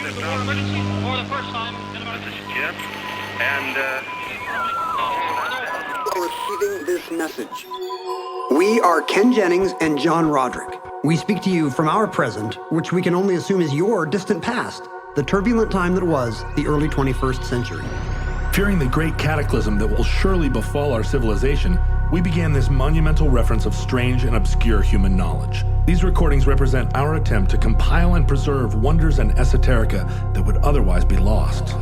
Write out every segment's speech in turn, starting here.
emergency for the first time in about... This is Jim, and Receiving this message. We are Ken Jennings and John Roderick. We speak to you from our present, which we can only assume is your distant past, the turbulent time that was the early 21st century. Fearing the great cataclysm that will surely befall our civilization, we began this monumental reference of strange and obscure human knowledge. These recordings represent our attempt to compile and preserve wonders and esoterica that would otherwise be lost.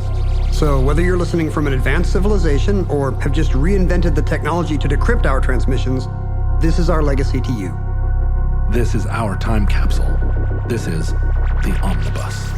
So whether you're listening from an advanced civilization or have just reinvented the technology to decrypt our transmissions, this is our legacy to you. This is our time capsule. This is the Omnibus.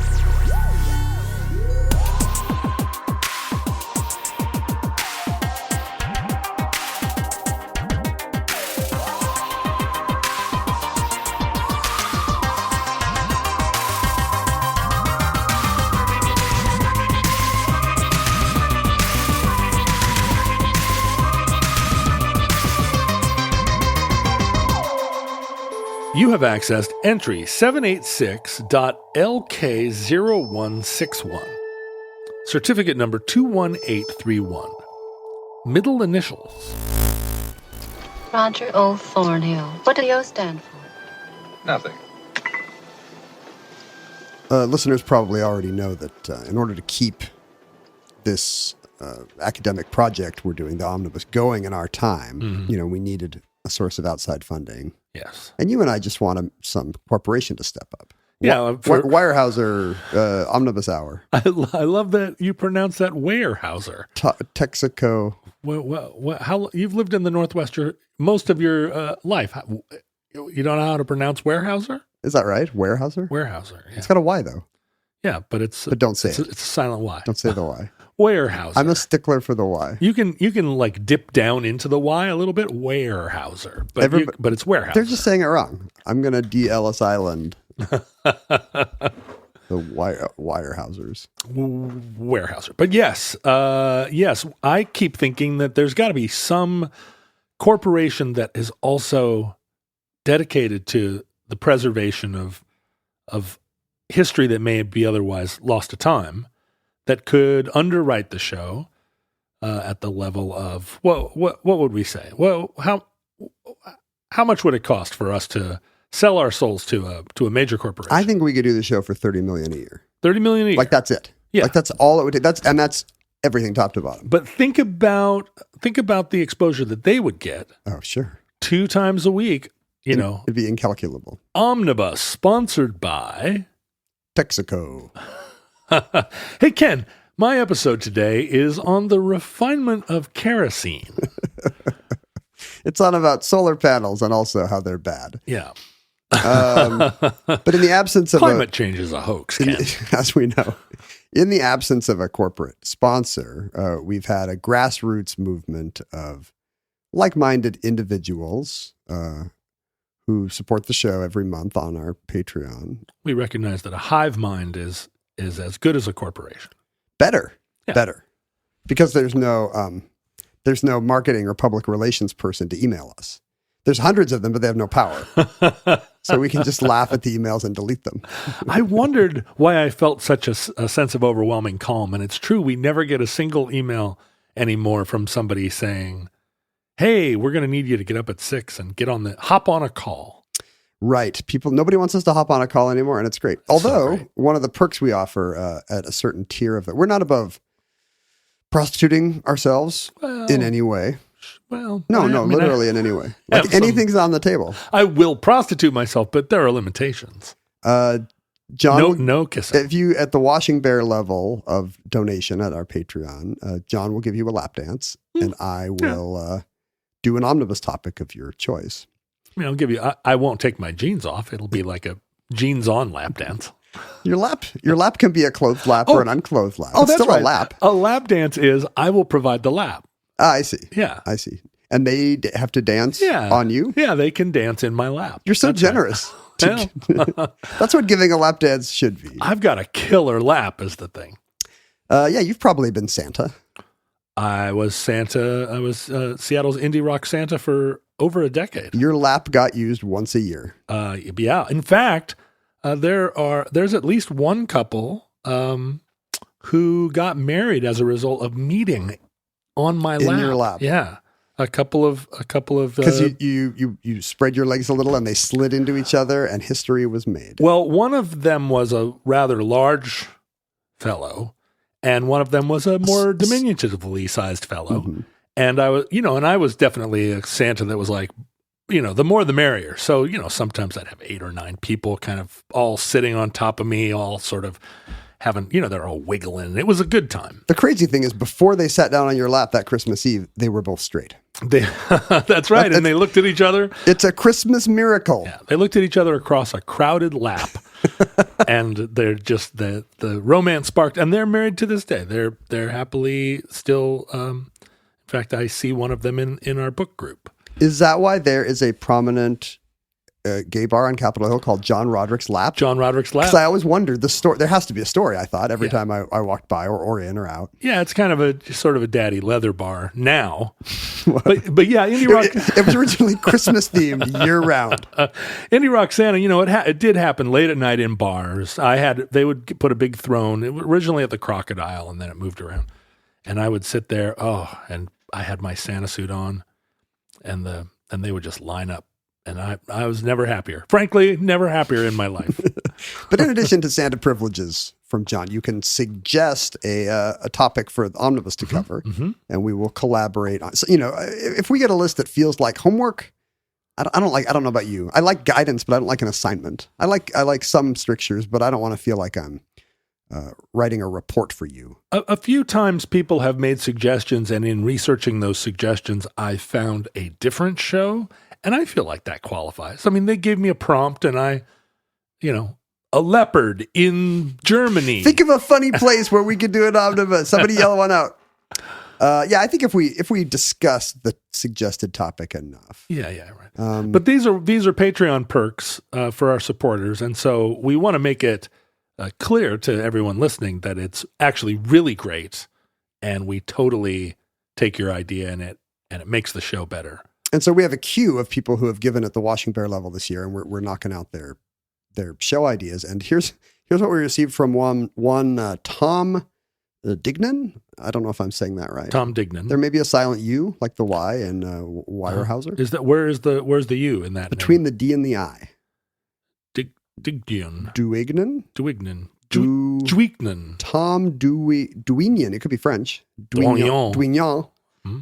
You have accessed entry 786.LK0161. Certificate number 21831. Middle initials. Roger O. Thornhill. What do you stand for? nothing. Listeners probably already know that in order to keep this academic project we're doing, the Omnibus, going in our time, we needed a source of outside funding. Yes. And you and I just want some corporation to step up. Yeah. Weyerhaeuser Omnibus Hour. I love that you pronounce that Weyerhaeuser. Texaco. How you've lived in the Northwest most of your life. You don't know how to pronounce Weyerhaeuser? Is that right? Weyerhaeuser? Weyerhaeuser. Yeah. It's got a Y though. Yeah, but don't say it. It's a silent Y. Don't say the Y. Weyerhaeuser. I'm a stickler for the Y. You can like dip down into the Y a little bit. Weyerhaeuser, but it's Weyerhaeuser. They're just saying it wrong. I'm gonna de-Ellis Island the Weyerhaeusers. Weyerhaeuser. But yes, I keep thinking that there's got to be some corporation that is also dedicated to the preservation of history that may be otherwise lost to time, that could underwrite the show at the level of what would we say? Well, how much would it cost for us to sell our souls to a major corporation? I think we could do the show for $30 million a year. $30 million a year. Like that's it. Yeah. Like that's all it would take. That's everything top to bottom. But think about the exposure that they would get. Oh, sure. 2 times a week, It'd be incalculable. Omnibus, sponsored by Texaco. Hey, Ken, my episode today is on the refinement of kerosene. It's on about solar panels and also how they're bad. Yeah. But in the absence of climate change is a hoax, Ken. As we know, in the absence of a corporate sponsor, we've had a grassroots movement of like-minded individuals who support the show every month on our Patreon. We recognize that a hive mind is as good as a corporation. Better. Because there's no marketing or public relations person to email us. There's hundreds of them, but they have no power. So we can just laugh at the emails and delete them. I wondered why I felt such a sense of overwhelming calm. And it's true, we never get a single email anymore from somebody saying, hey, we're going to need you to get up at 6 and hop on a call. Right. Nobody wants us to hop on a call anymore, and it's great. Although, one of the perks we offer at a certain tier of it, we're not above prostituting ourselves in any way. Well, literally in any way. Like anything's on the table. I will prostitute myself, but there are limitations. John, no kissing. If you at the Washing Bear level of donation at our Patreon, John will give you a lap dance, and I will do an omnibus topic of your choice. I mean, I'll give you. I won't take my jeans off. It'll be like a jeans on lap dance. Your lap can be a clothed lap or an unclothed lap. Oh, it's that's still right. a lap. A lap dance is I will provide the lap. I see. Yeah, I see. And they have to dance on you? Yeah, they can dance in my lap. You're so generous. Right. That's what giving a lap dance should be. I've got a killer lap is the thing. You've probably been Santa. I was Santa. I was Seattle's indie rock Santa for over a decade. Your lap got used once a year. Yeah. In fact, there's at least one couple who got married as a result of meeting on my lap. In your lap. Yeah. A couple of Because you spread your legs a little and they slid into each other and history was made. Well, one of them was a rather large fellow, and one of them was a more diminutively sized fellow. Mm-hmm. And I was definitely a Santa that was like, the more the merrier. So, sometimes I'd have 8 or 9 people kind of all sitting on top of me, all sort of having, they're all wiggling. It was a good time. The crazy thing is before they sat down on your lap that Christmas Eve, they were both straight. That's right. And they looked at each other. It's a Christmas miracle. Yeah, they looked at each other across a crowded lap, and they're just the romance sparked, and they're married to this day. They're happily still. In fact, I see one of them in our book group. Is that why there is a prominent gay bar on Capitol Hill called John Roderick's Lap? John Roderick's Lap. Because I always wondered the story. There has to be a story. I thought every time I walked by or in or out. Yeah, it's kind of a sort of a daddy leather bar now, but yeah, Indie Rock. It was originally Christmas themed year round. Indie Rock Santa. It did happen late at night in bars. They would put a big throne. It was originally at the Crocodile, and then it moved around. And I would sit there. And I had my Santa suit on, and they would just line up. And I was never happier. Frankly, never happier in my life. But in addition to Santa privileges from John, you can suggest a topic for the omnibus to cover, and we will collaborate on. So, if we get a list that feels like homework, I don't know about you. I like guidance, but I don't like an assignment. I like some strictures, but I don't want to feel like I'm writing a report for you. A few times people have made suggestions, and in researching those suggestions, I found a different show. And I feel like that qualifies. I mean, they gave me a prompt and a leopard in Germany. Think of a funny place where we could do an omnibus. Somebody yell one out. I think if we discuss the suggested topic enough. Yeah, right. But these are Patreon perks for our supporters. And so we want to make it clear to everyone listening that it's actually really great. And we totally take your idea in it, and it makes the show better. And so we have a queue of people who have given at the Washing Bear level this year, and we're knocking out their show ideas. And here's what we received from one Tom Dignan. I don't know if I'm saying that right. Tom Dignan. There may be a silent U, like the Y in Weyerhaeuser. Is that where's the U in that? Between name? the D and the I. Dignan. Duignan. Duignan. Tom Duignan. It could be French. Duignan.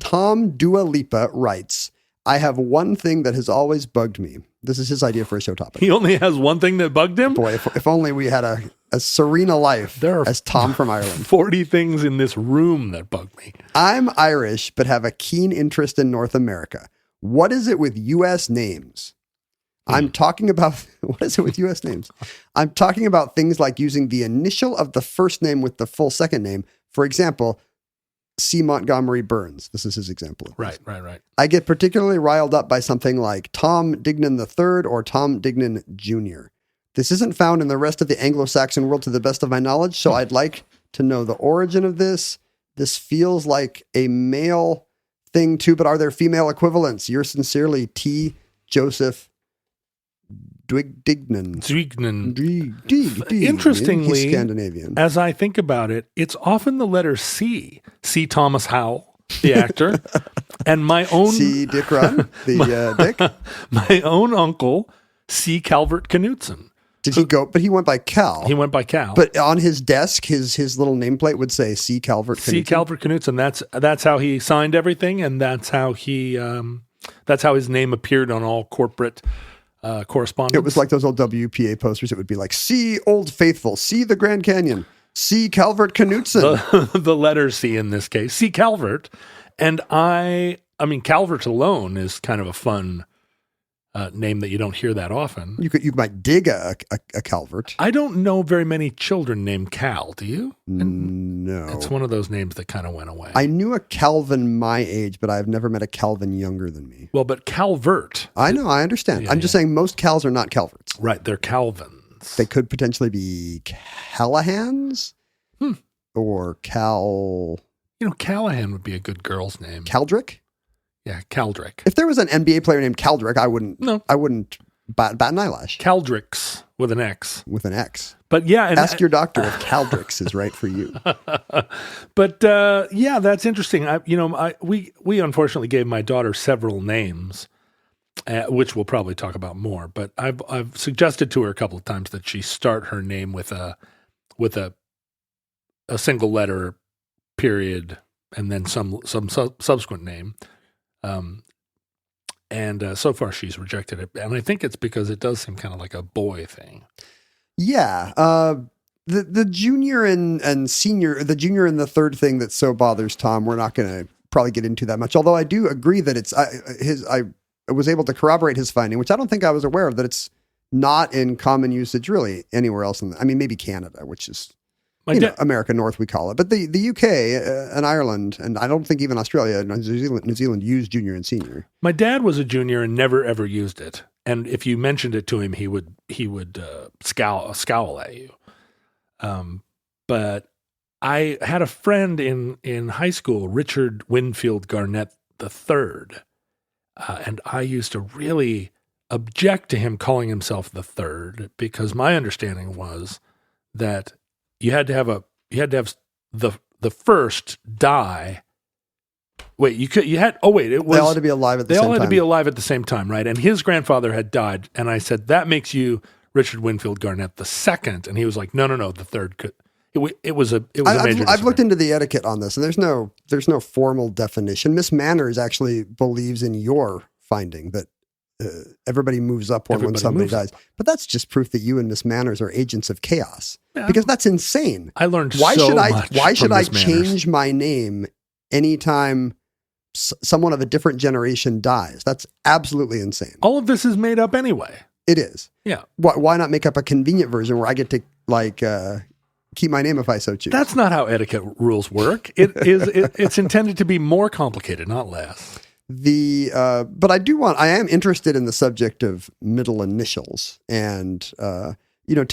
Tom Dua Lipa writes, I have one thing that has always bugged me. This is his idea for a show topic. He only has one thing that bugged him? Boy, if only we had a Serena life as Tom from Ireland. 40 things in this room that bug me. I'm Irish, but have a keen interest in North America. What is it with U.S. names? I'm talking about, what is it with U.S. names? I'm talking about things like using the initial of the first name with the full second name. For example, C. Montgomery Burns. This is his example. Right. I get particularly riled up by something like Tom Dignan III or Tom Dignan Jr. This isn't found in the rest of the Anglo-Saxon world to the best of my knowledge, so I'd like to know the origin of this. This feels like a male thing too, but are there female equivalents? Yours sincerely, T. Joseph Dignan. Interestingly, he's Scandinavian. As I think about it, it's often the letter C. C. Thomas Howell, the actor, and my own C. Dick Run, Dick. My own uncle, C. Calvert Knutson. Did he go? But he went by Cal. He went by Cal. But on his desk, his little nameplate would say C. Calvert Knutson. C. Calvert Knutson. That's how he signed everything, and that's how his name appeared on all corporate correspondence. It was like those old WPA posters. It would be like, see Old Faithful, see the Grand Canyon, see Calvert Knutson. The letter C in this case, C. Calvert. And I mean, Calvert alone is kind of a fun name that you don't hear that often. You might dig a Calvert. I don't know very many children named Cal. Do you? No. It's one of those names that kind of went away. I knew a Calvin my age, but I've never met a Calvin younger than me. Well, but Calvert. I know, I understand. Yeah, I'm just saying most Cals are not Calverts. Right, they're Calvins. They could potentially be Callahans or Cal... Callahan would be a good girl's name. Caldrick? Yeah, Caldrick. If there was an NBA player named Caldrick, I wouldn't bat and eyelash. Caldrix with an X. With an X. But yeah. And ask your doctor if Caldrix is right for you. But yeah, that's interesting. We unfortunately gave my daughter several names, which we'll probably talk about more. But I've suggested to her a couple of times that she start her name with a single letter, period, and then some subsequent name. And so far she's rejected it. And I think it's because it does seem kind of like a boy thing. Yeah. The junior and senior, the junior and the third thing that so bothers Tom, we're not going to probably get into that much. Although I do agree that I was able to corroborate his finding, which I don't think I was aware of, that it's not in common usage really anywhere else. Maybe Canada, which is America North, we call it. But the UK and Ireland, and I don't think even Australia and New Zealand use junior and senior. My dad was a junior and never ever used it. And if you mentioned it to him, he would scowl at you. But I had a friend in high school, Richard Winfield Garnett III, and I used to really object to him calling himself the Third because my understanding was that you had to have the first die. Wait, they all had to be alive at the same time. They all had to be alive at the same time, right? And his grandfather had died, and I said, that makes you Richard Winfield Garnett II. And he was like, no, the third could. It was a major I've looked into the etiquette on this, and there's no formal definition. Miss Manners actually believes in your finding that everybody moves up when somebody dies. But that's just proof that you and Miss Manners are agents of chaos. Yeah. Because that's insane. I learned why so much Why should from I Miss Manners. change my name anytime someone of a different generation dies? That's absolutely insane. All of this is made up anyway. It is. Yeah. Why not make up a convenient version where I get to keep my name if I so choose? That's not how etiquette rules work. It's intended to be more complicated, not less. But I am interested in the subject of middle initials and, to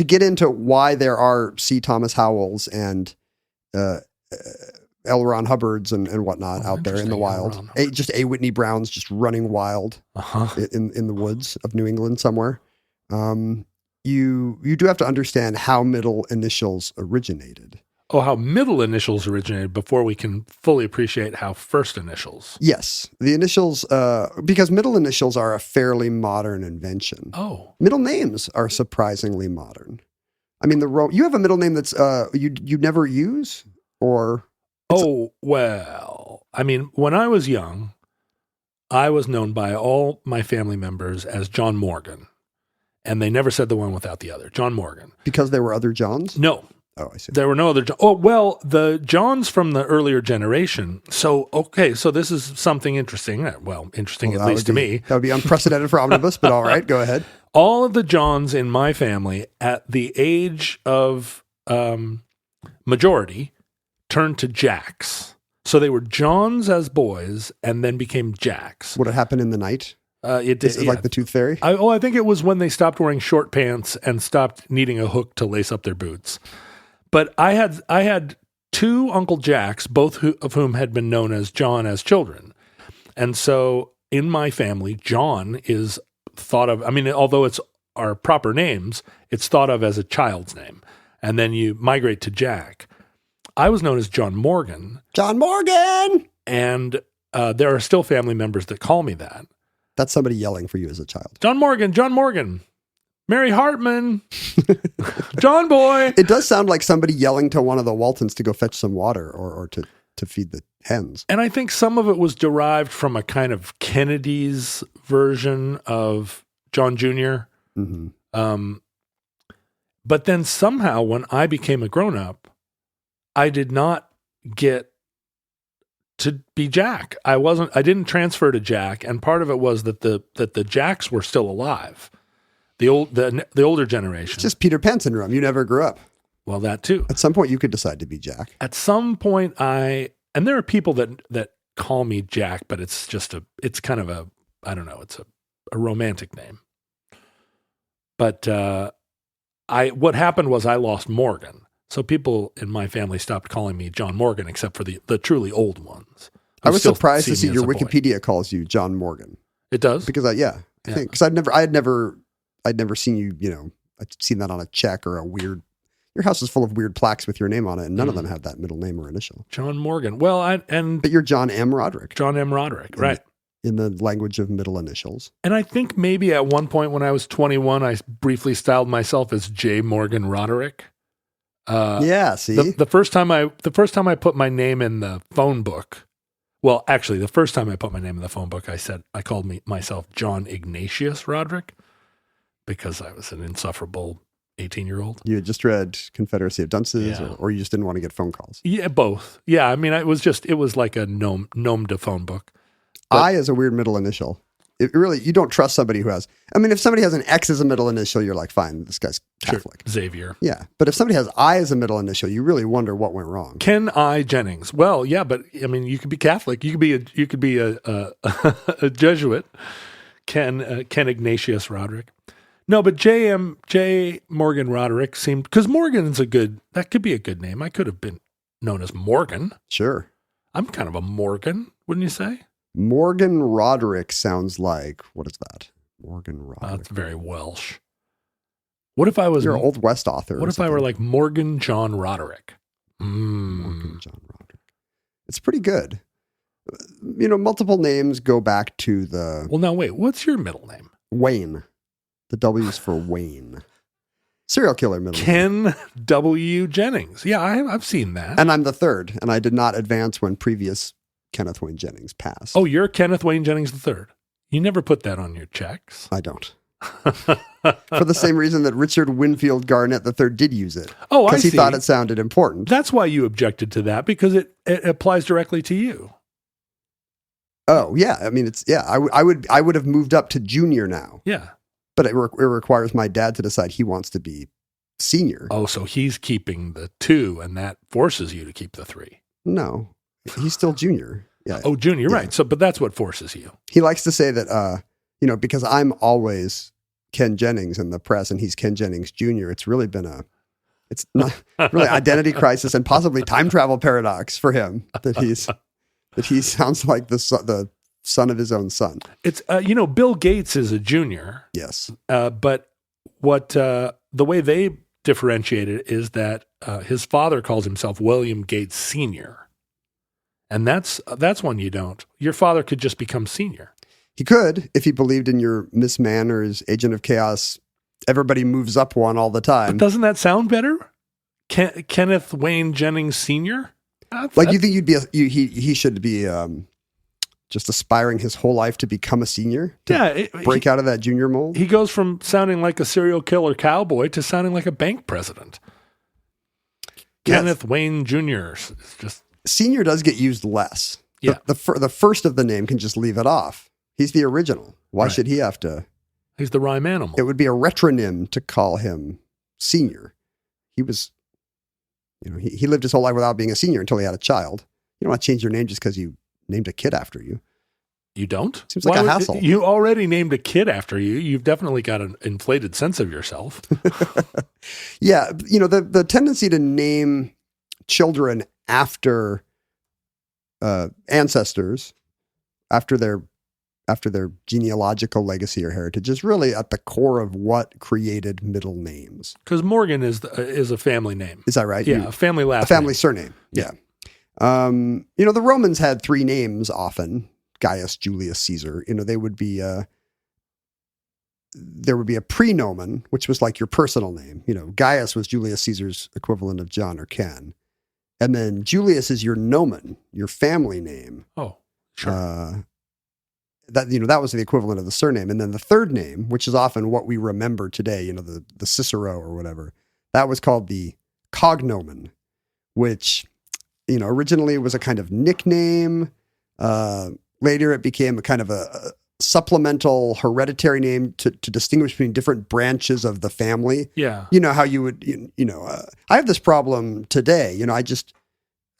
get into why there are C. Thomas Howells and, L. Ron Hubbards and whatnot out there in the wild. Just A. Whitney Browns just running wild in the woods of New England somewhere. You do have to understand how middle initials originated. Oh, how middle initials originated before we can fully appreciate how first initials. Yes. The initials, because middle initials are a fairly modern invention. Oh. Middle names are surprisingly modern. I mean, you have a middle name that's you never use, or... Oh, well, I mean, when I was young, I was known by all my family members as John Morgan, and they never said the one without the other, John Morgan. Because there were other Johns? No. Oh, I see. There were no other Johns. Oh, well, the Johns from the earlier generation. So this is something interesting. Well, interesting at least to me. That would be unprecedented for Omnibus, but all right, go ahead. All of the Johns in my family at the age of majority turned to Jacks. So they were Johns as boys and then became Jacks. Would it happen in the night? It did. Is it like the Tooth Fairy? I think it was when they stopped wearing short pants and stopped needing a hook to lace up their boots. But I had two Uncle Jacks, both of whom had been known as John as children. And so in my family, John is thought of, although it's our proper names, it's thought of as a child's name. And then you migrate to Jack. I was known as John Morgan. John Morgan! And there are still family members that call me that. That's somebody yelling for you as a child. John Morgan. Mary Hartman. John Boy. It does sound like somebody yelling to one of the Waltons to go fetch some water or to feed the hens. And I think some of it was derived from a kind of Kennedy's version of John Jr. Mm-hmm. But then somehow when I became a grown-up, I did not get to be Jack. I didn't transfer to Jack, and part of it was that the Jacks were still alive. The older generation. It's just Peter Pan syndrome. You never grew up. Well, that too. At some point you could decide to be Jack. At some point and there are people that call me Jack, but it's kind of a, I don't know, it's a romantic name. But what happened was I lost Morgan. So people in my family stopped calling me John Morgan, except for the truly old ones. I was surprised to see your Wikipedia calls you John Morgan. It does? Because I think, because I had never I'd never seen you, I'd seen that on a check or your house is full of weird plaques with your name on it, and none of them have that middle name or initial. John Morgan. Well, but you're John M. Roderick. John M. Roderick, right. In the language of middle initials. And I think maybe at one point when I was 21, I briefly styled myself as J. Morgan Roderick. Yeah, see? The first time I put my name in the phone book, well, actually, the first time I put my name in the phone book, I called myself John Ignatius Roderick because I was an insufferable 18-year-old. You had just read Confederacy of Dunces, or you just didn't want to get phone calls? Yeah, both. Yeah, I mean, it was like a gnome to phone book. But I is a weird middle initial. You don't trust somebody who has, if somebody has an X as a middle initial, you're like, fine, this guy's Catholic. Sure, Xavier. Yeah. But if somebody has I as a middle initial, you really wonder what went wrong. Ken I. Jennings. Well, yeah, but you could be Catholic. You could be a Jesuit. Ken Ignatius Roderick. No, but J. Morgan Roderick seemed, because Morgan's that could be a good name. I could have been known as Morgan. Sure. I'm kind of a Morgan, wouldn't you say? Morgan Roderick sounds like, what is that? Morgan Roderick. That's very Welsh. What if I was... You're an Old West author. What if I were like Morgan John Roderick? Morgan John Roderick. It's pretty good. Multiple names go back to the... Well, now wait, what's your middle name? Wayne. The W's for Wayne. Serial killer middle name. Ken W. Jennings. Yeah, I've seen that. And I'm the third, and I did not advance when previous Kenneth Wayne Jennings passed. Oh, you're Kenneth Wayne Jennings III. You never put that on your checks. I don't. For the same reason that Richard Winfield Garnett III did use it. Oh, I see. Because he thought it sounded important. That's why you objected to that, because it applies directly to you. Oh, yeah. I would have moved up to junior now. Yeah. But it requires my dad to decide he wants to be senior. Oh, so he's keeping the 2, and that forces you to keep the 3. No. He's still junior. Yeah. Oh, junior, yeah. Right. So, but that's what forces you. He likes to say that, because I'm always Ken Jennings in the press and he's Ken Jennings Jr., it's really been it's not really identity crisis and possibly time travel paradox for him that he sounds like the son of his own son. It's, Bill Gates is a junior. Yes. But what, the way they differentiate it is that his father calls himself William Gates Sr., and that's one you don't. Your father could just become senior. He could, if he believed in your Miss Manners, Agent of Chaos, everybody moves up one all the time. But doesn't that sound better? Kenneth Wayne Jennings Sr.? You think he should be just aspiring his whole life to become a senior? Break out of that junior mold? He goes from sounding like a serial killer cowboy to sounding like a bank president. Yes. Kenneth Wayne Jr. is just... Senior does get used less. Yeah. The first of the name can just leave it off. He's the original. Why should he have to? He's the rhyme animal. It would be a retronym to call him senior. He was, he lived his whole life without being a senior until he had a child. You don't want to change your name just because you named a kid after you. You don't? Seems like a hassle. You already named a kid after you. You've definitely got an inflated sense of yourself. Yeah. The tendency to name children after ancestors, after their genealogical legacy or heritage, is really at the core of what created middle names. Because Morgan is a family name. Is that right? Yeah, a family last name. A family name. Surname. Yeah. The Romans had 3 names often: Gaius, Julius, Caesar. There would be a prenomen, which was like your personal name. Gaius was Julius Caesar's equivalent of John or Ken. And then Julius is your nomen, your family name. Oh, sure. That was the equivalent of the surname. And then the third name, which is often what we remember today, the Cicero or whatever, that was called the cognomen, which, originally was a kind of nickname. Later it became a kind of a supplemental hereditary name to distinguish between different branches of the family. Yeah. How you would, I have this problem today.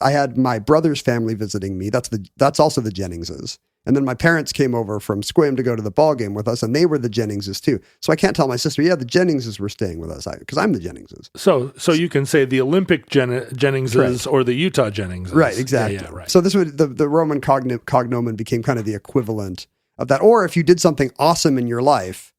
I had my brother's family visiting me. That's also the Jenningses. And then my parents came over from Squim to go to the ball game with us, and they were the Jenningses too. So I can't tell my sister, the Jenningses were staying with us because I'm the Jenningses. So you can say the Olympic Jenningses right. Or the Utah Jenningses. Right, exactly. Yeah, right. So this would the Roman cognomen became kind of the equivalent of that. Or if you did something awesome in your life,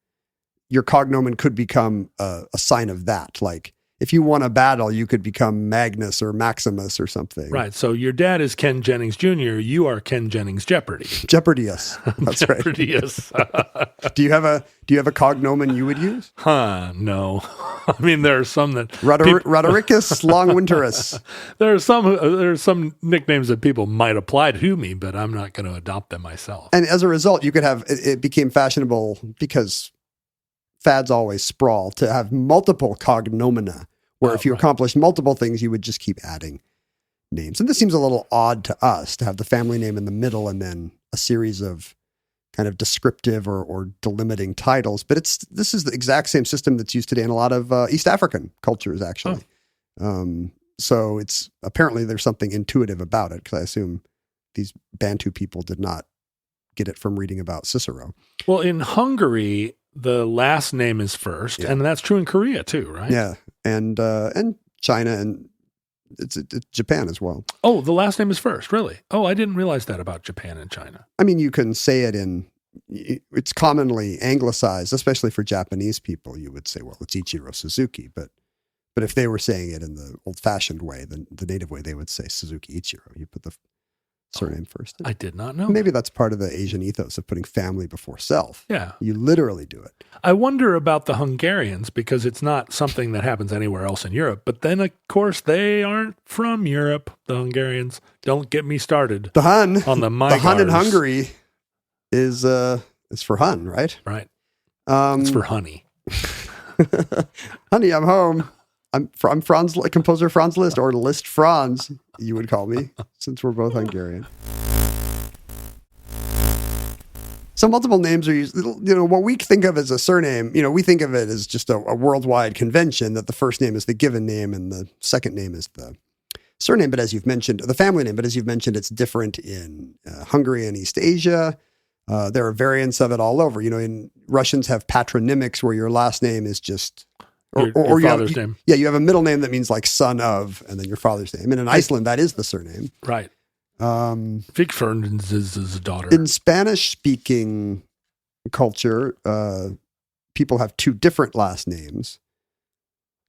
your cognomen could become a sign of that. Like if you won a battle, you could become Magnus or Maximus or something. Right. So your dad is Ken Jennings Jr. You are Ken Jennings Jeopardy. Jeopardius. That's right. Jeopardius. Do you have a cognomen you would use? No. I mean, there are some that Rodericus Longwinterus. there are some nicknames that people might apply to me, but I'm not going to adopt them myself. And as a result, you could have it became fashionable because fads always sprawl to have multiple cognomina, where if you accomplished multiple things, you would just keep adding names. And this seems a little odd to us to have the family name in the middle and then a series of kind of descriptive or delimiting titles. But this is the exact same system that's used today in a lot of East African cultures, actually. So it's apparently there's something intuitive about it, because I assume these Bantu people did not get it from reading about Cicero. Well, in Hungary, the last name is first, and that's true in Korea too, right? Yeah, and China, and it's Japan as well. Oh, the last name is first, really? Oh, I didn't realize that about Japan and China. I mean, you can say it's commonly anglicized, especially for Japanese people. You would say, well, it's Ichiro Suzuki, but if they were saying it in the old-fashioned way, the native way, they would say Suzuki Ichiro. You put the surname first. I did not know. Maybe that's part of the Asian ethos of putting family before self. Yeah. You literally do it. I wonder about the Hungarians, because it's not something that happens anywhere else in Europe. But then, of course, they aren't from Europe, the Hungarians. Don't get me started. The Hun. On the The Hun in Hungary is for Hun, right? Right. It's for honey. Honey, I'm home. I'm Franz, composer Franz Liszt, or Liszt Franz, you would call me, since we're both Hungarian. So multiple names are used. What we think of as a surname, we think of it as just a worldwide convention that the first name is the given name and the second name is the surname. But as you've mentioned, the family name. But as you've mentioned, it's different in Hungary and East Asia. There are variants of it all over. In Russians have patronymics where your last name is just. Or your father's name. Yeah, you have a middle name that means like son of, and then your father's name. And in Iceland, that is the surname. Right. Vigfern's is his daughter. In Spanish-speaking culture, people have two different last names,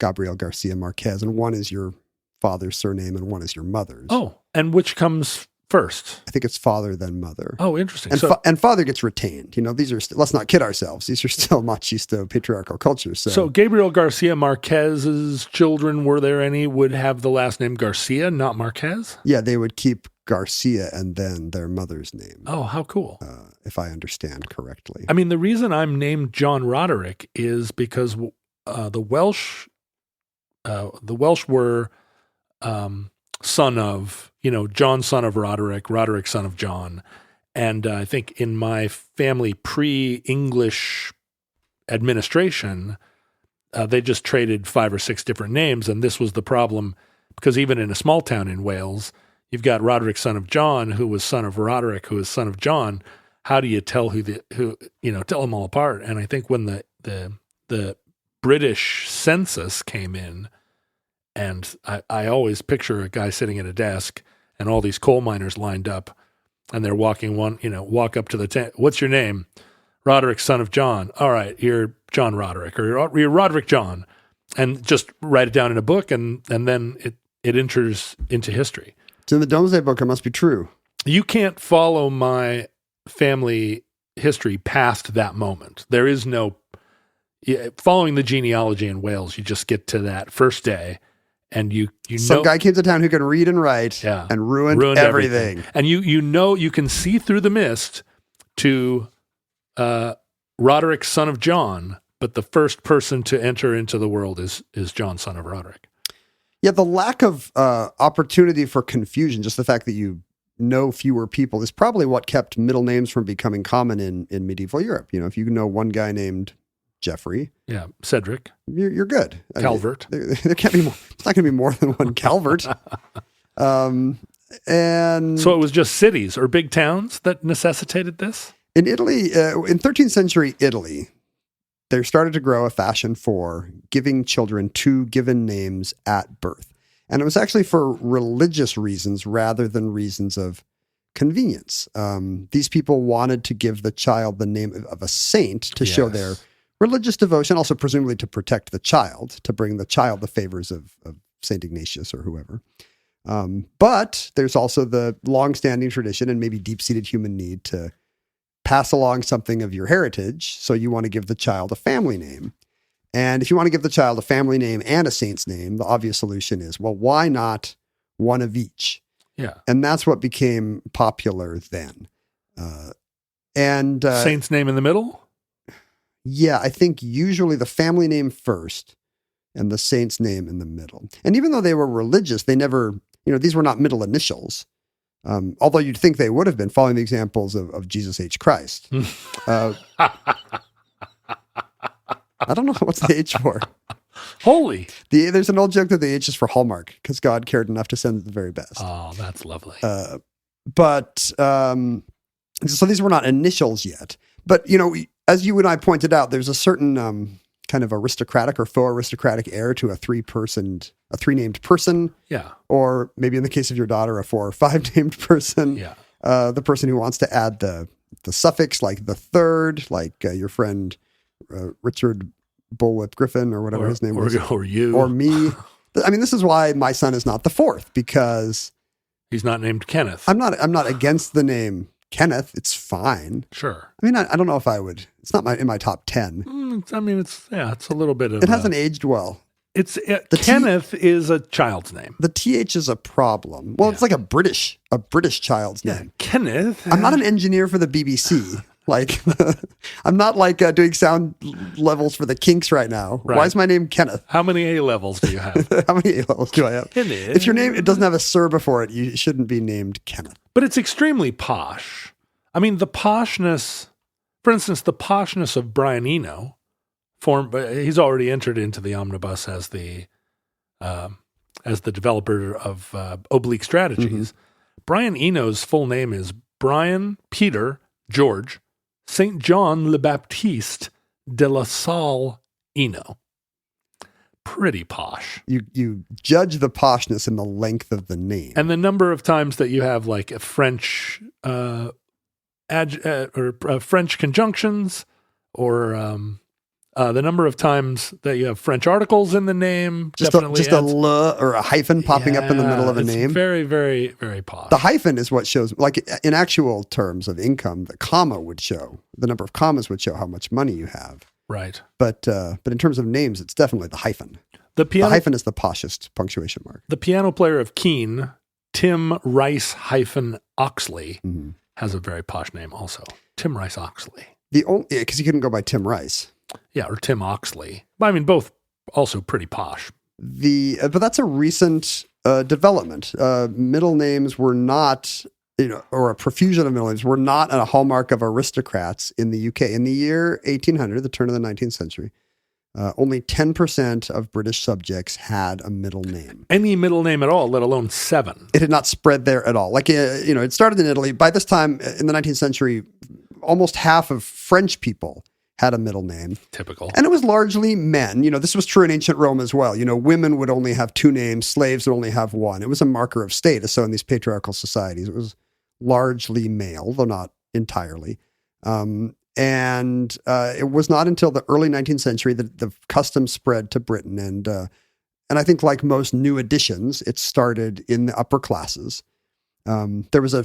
Gabriel Garcia Marquez, and one is your father's surname and one is your mother's. Oh, and which comes first? I think it's father, then mother. Oh, interesting. And father gets retained. These are, let's not kid ourselves. These are still machisto patriarchal cultures. So Gabriel Garcia Marquez's children, were there any, would have the last name Garcia, not Marquez? Yeah, they would keep Garcia and then their mother's name. Oh, how cool. If I understand correctly. I mean, the reason I'm named John Roderick is because the Welsh were son of, John, son of Roderick, Roderick, son of John. And I think in my family pre-English administration, they just traded 5 or 6 different names. And this was the problem, because even in a small town in Wales, you've got Roderick, son of John, who was son of Roderick, who was son of John. How do you tell tell them all apart? And I think when the British census came in, and I always picture a guy sitting at a desk and all these coal miners lined up, and they're walk up to the tent. What's your name? Roderick, son of John. All right, you're John Roderick, or you're Roderick John, and just write it down in a book, and then it enters into history. It's in the Domesday Book. It must be true. You can't follow my family history past that moment. There is no following the genealogy in Wales. You just get to that first day. And some guy came to town who could read and write and ruined everything. And you can see through the mist to Roderick, son of John, but the first person to enter into the world is John, son of Roderick. Yeah, the lack of opportunity for confusion, just the fact that you know fewer people, is probably what kept middle names from becoming common in medieval Europe. If you know one guy named Jeffrey. Yeah, Cedric. You're good. Calvert. There can't be more. It's not going to be more than one Calvert. And so it was just cities or big towns that necessitated this? In Italy, in 13th century Italy, there started to grow a fashion for giving children 2 given names at birth. And it was actually for religious reasons rather than reasons of convenience. These people wanted to give the child the name of a saint to show their religious devotion, also presumably to protect the child, to bring the child the favors of St. Ignatius or whoever. But there's also the longstanding tradition and maybe deep-seated human need to pass along something of your heritage. So you want to give the child a family name. And if you want to give the child a family name and a saint's name, the obvious solution is, well, why not one of each? Yeah. And that's what became popular then. Saint's name in the middle? Yeah, I think usually the family name first and the saint's name in the middle. And even though they were religious, they never, these were not middle initials. Although you'd think they would have been, following the examples of Jesus H. Christ. I don't know what's the H for. Holy. There's an old joke that the H is for Hallmark, because God cared enough to send the very best. Oh, that's lovely. So these were not initials yet. But, as you and I pointed out, there's a certain kind of aristocratic or faux aristocratic air to a three-named person. Yeah. Or maybe in the case of your daughter, a 4 or 5 named person. Yeah. The person who wants to add the suffix, like the third, like your friend Richard Bullwhip Griffin or whatever his name was. Or you. Or me. I mean, this is why my son is not the 4th, because he's not named Kenneth. I'm not against the name Kenneth. It's fine. Sure. I mean, I don't know if I would. It's not in my top 10. It's a little bit of. It hasn't aged well. Kenneth is a child's name. The TH is a problem. Well, it's like a British child's name. Kenneth. I'm not an engineer for the BBC. Like, I'm not like doing sound levels for the Kinks right now. Right. Why is my name Kenneth? How many A levels do you have? How many A levels do I have? Kenneth. If your name it doesn't have a sir before it, you shouldn't be named Kenneth. But it's extremely posh. I mean, the poshness, for instance, the poshness of Brian Eno, he's already entered into the omnibus as the developer of Oblique Strategies. Mm-hmm. Brian Eno's full name is Brian Peter George Saint John le Baptiste de la Salle Eno. Pretty posh. You judge the poshness in the length of the name. And the number of times that you have like a French French conjunctions, or the number of times that you have French articles in the name. Just a le or a hyphen popping up in the middle of a name. Very, very, very posh. The hyphen is what shows, like in actual terms of income, the comma would show, the number of commas would show how much money you have. Right. But in terms of names, it's definitely the hyphen. The hyphen is the poshest punctuation mark. The piano player of Keene, Tim Rice-Oxley, has a very posh name also. Tim Rice-Oxley. Because he couldn't go by Tim Rice. Yeah, or Tim Oxley. I mean, both also pretty posh. But that's a recent development. Middle names were not, or a profusion of middle names were not a hallmark of aristocrats in the UK. In the year 1800, the turn of the 19th century, only 10% of British subjects had a middle name. Any middle name at all, let alone 7. It had not spread there at all. Like, it started in Italy. By this time, in the 19th century, almost half of French people had a middle name. Typical. And it was largely men. This was true in ancient Rome as well. Women would only have 2 names, slaves would only have 1. It was a marker of status. So in these patriarchal societies, it was largely male, though not entirely. And it was not until the early 19th century that the custom spread to Britain. And I think, like most new additions, it started in the upper classes. There was a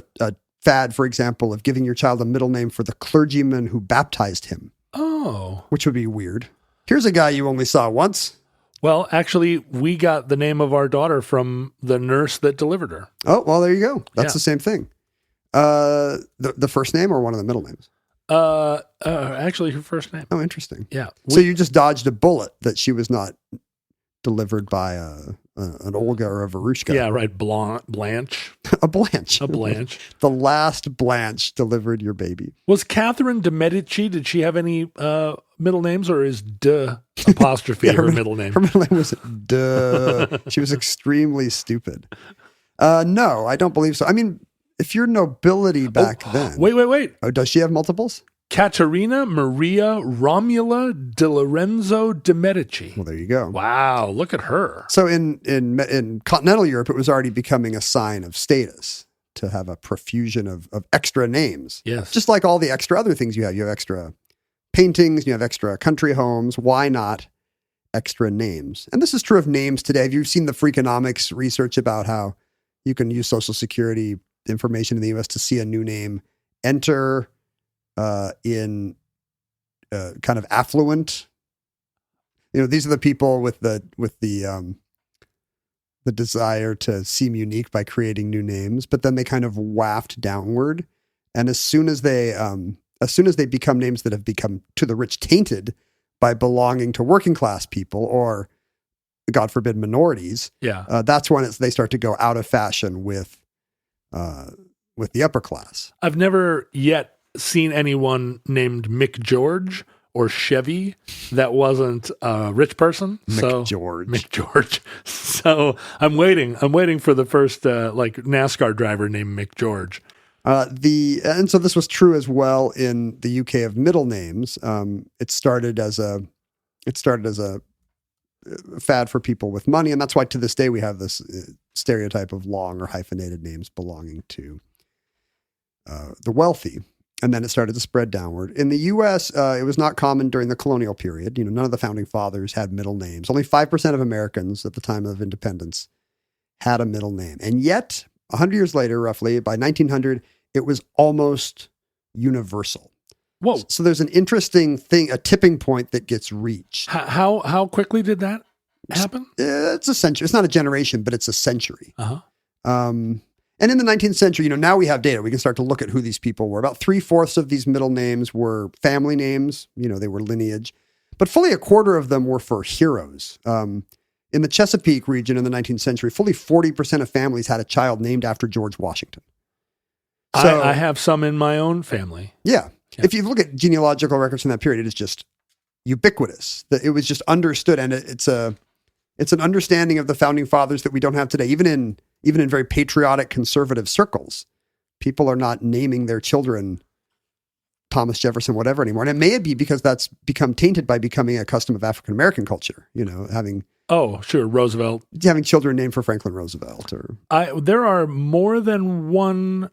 fad, for example, of giving your child a middle name for the clergyman who baptized him. Oh. Which would be weird. Here's a guy you only saw once. Well, actually, we got the name of our daughter from the nurse that delivered her. Oh, well, there you go. That's the same thing. The first name or one of the middle names? Actually, her first name. Oh, interesting. Yeah. So you just dodged a bullet that she was not delivered by an Olga or a Verushka. Yeah, right. Blanche. A Blanche. A Blanche. The last Blanche delivered your baby. Was Catherine de Medici, did she have any middle names, or is de apostrophe her middle name? Her middle name was de. She was extremely stupid. No, I don't believe so. I mean, if you're nobility back then. Wait. Oh, does she have multiples? Caterina Maria Romula de Lorenzo de Medici. Well, there you go. Wow, look at her. So in continental Europe, it was already becoming a sign of status to have a profusion of extra names. Yes. Just like all the extra other things you have. You have extra paintings, you have extra country homes. Why not extra names? And this is true of names today. Have you seen the Freakonomics research about how you can use Social Security information in the U.S. to see a new name enter in kind of affluent? These are the people with the desire to seem unique by creating new names, but then they kind of waft downward. And as soon as they become names that have become to the rich tainted by belonging to working class people or, God forbid, minorities, that's when they start to go out of fashion with the upper class. I've never yet seen anyone named Mick George or Chevy that wasn't a rich person. Mick George. So I'm waiting for the first like NASCAR driver named Mick George. And so this was true as well in the UK of middle names. It started as a fad for people with money, and that's why to this day we have this stereotype of long or hyphenated names belonging to the wealthy. And then it started to spread downward. In the U.S., it was not common during the colonial period. None of the founding fathers had middle names. Only 5% of Americans at the time of independence had a middle name. And yet, 100 years later, roughly, by 1900, it was almost universal. Whoa. So there's an interesting thing, a tipping point that gets reached. How quickly did that happen? It's a century. It's not a generation, but it's a century. Uh-huh. And in the 19th century, now we have data. We can start to look at who these people were. About 3/4 of these middle names were family names. They were lineage. But fully a quarter of them were for heroes. In the Chesapeake region in the 19th century, fully 40% of families had a child named after George Washington. So, I have some in my own family. Yeah. If you look at genealogical records from that period, it is just ubiquitous. It was just understood. And it's an understanding of the founding fathers that we don't have today. Even in very patriotic conservative circles, people are not naming their children Thomas Jefferson, whatever anymore. And it may be because that's become tainted by becoming a custom of African-American culture, having... Oh, sure. Roosevelt. Having children named for Franklin Roosevelt. There are more than one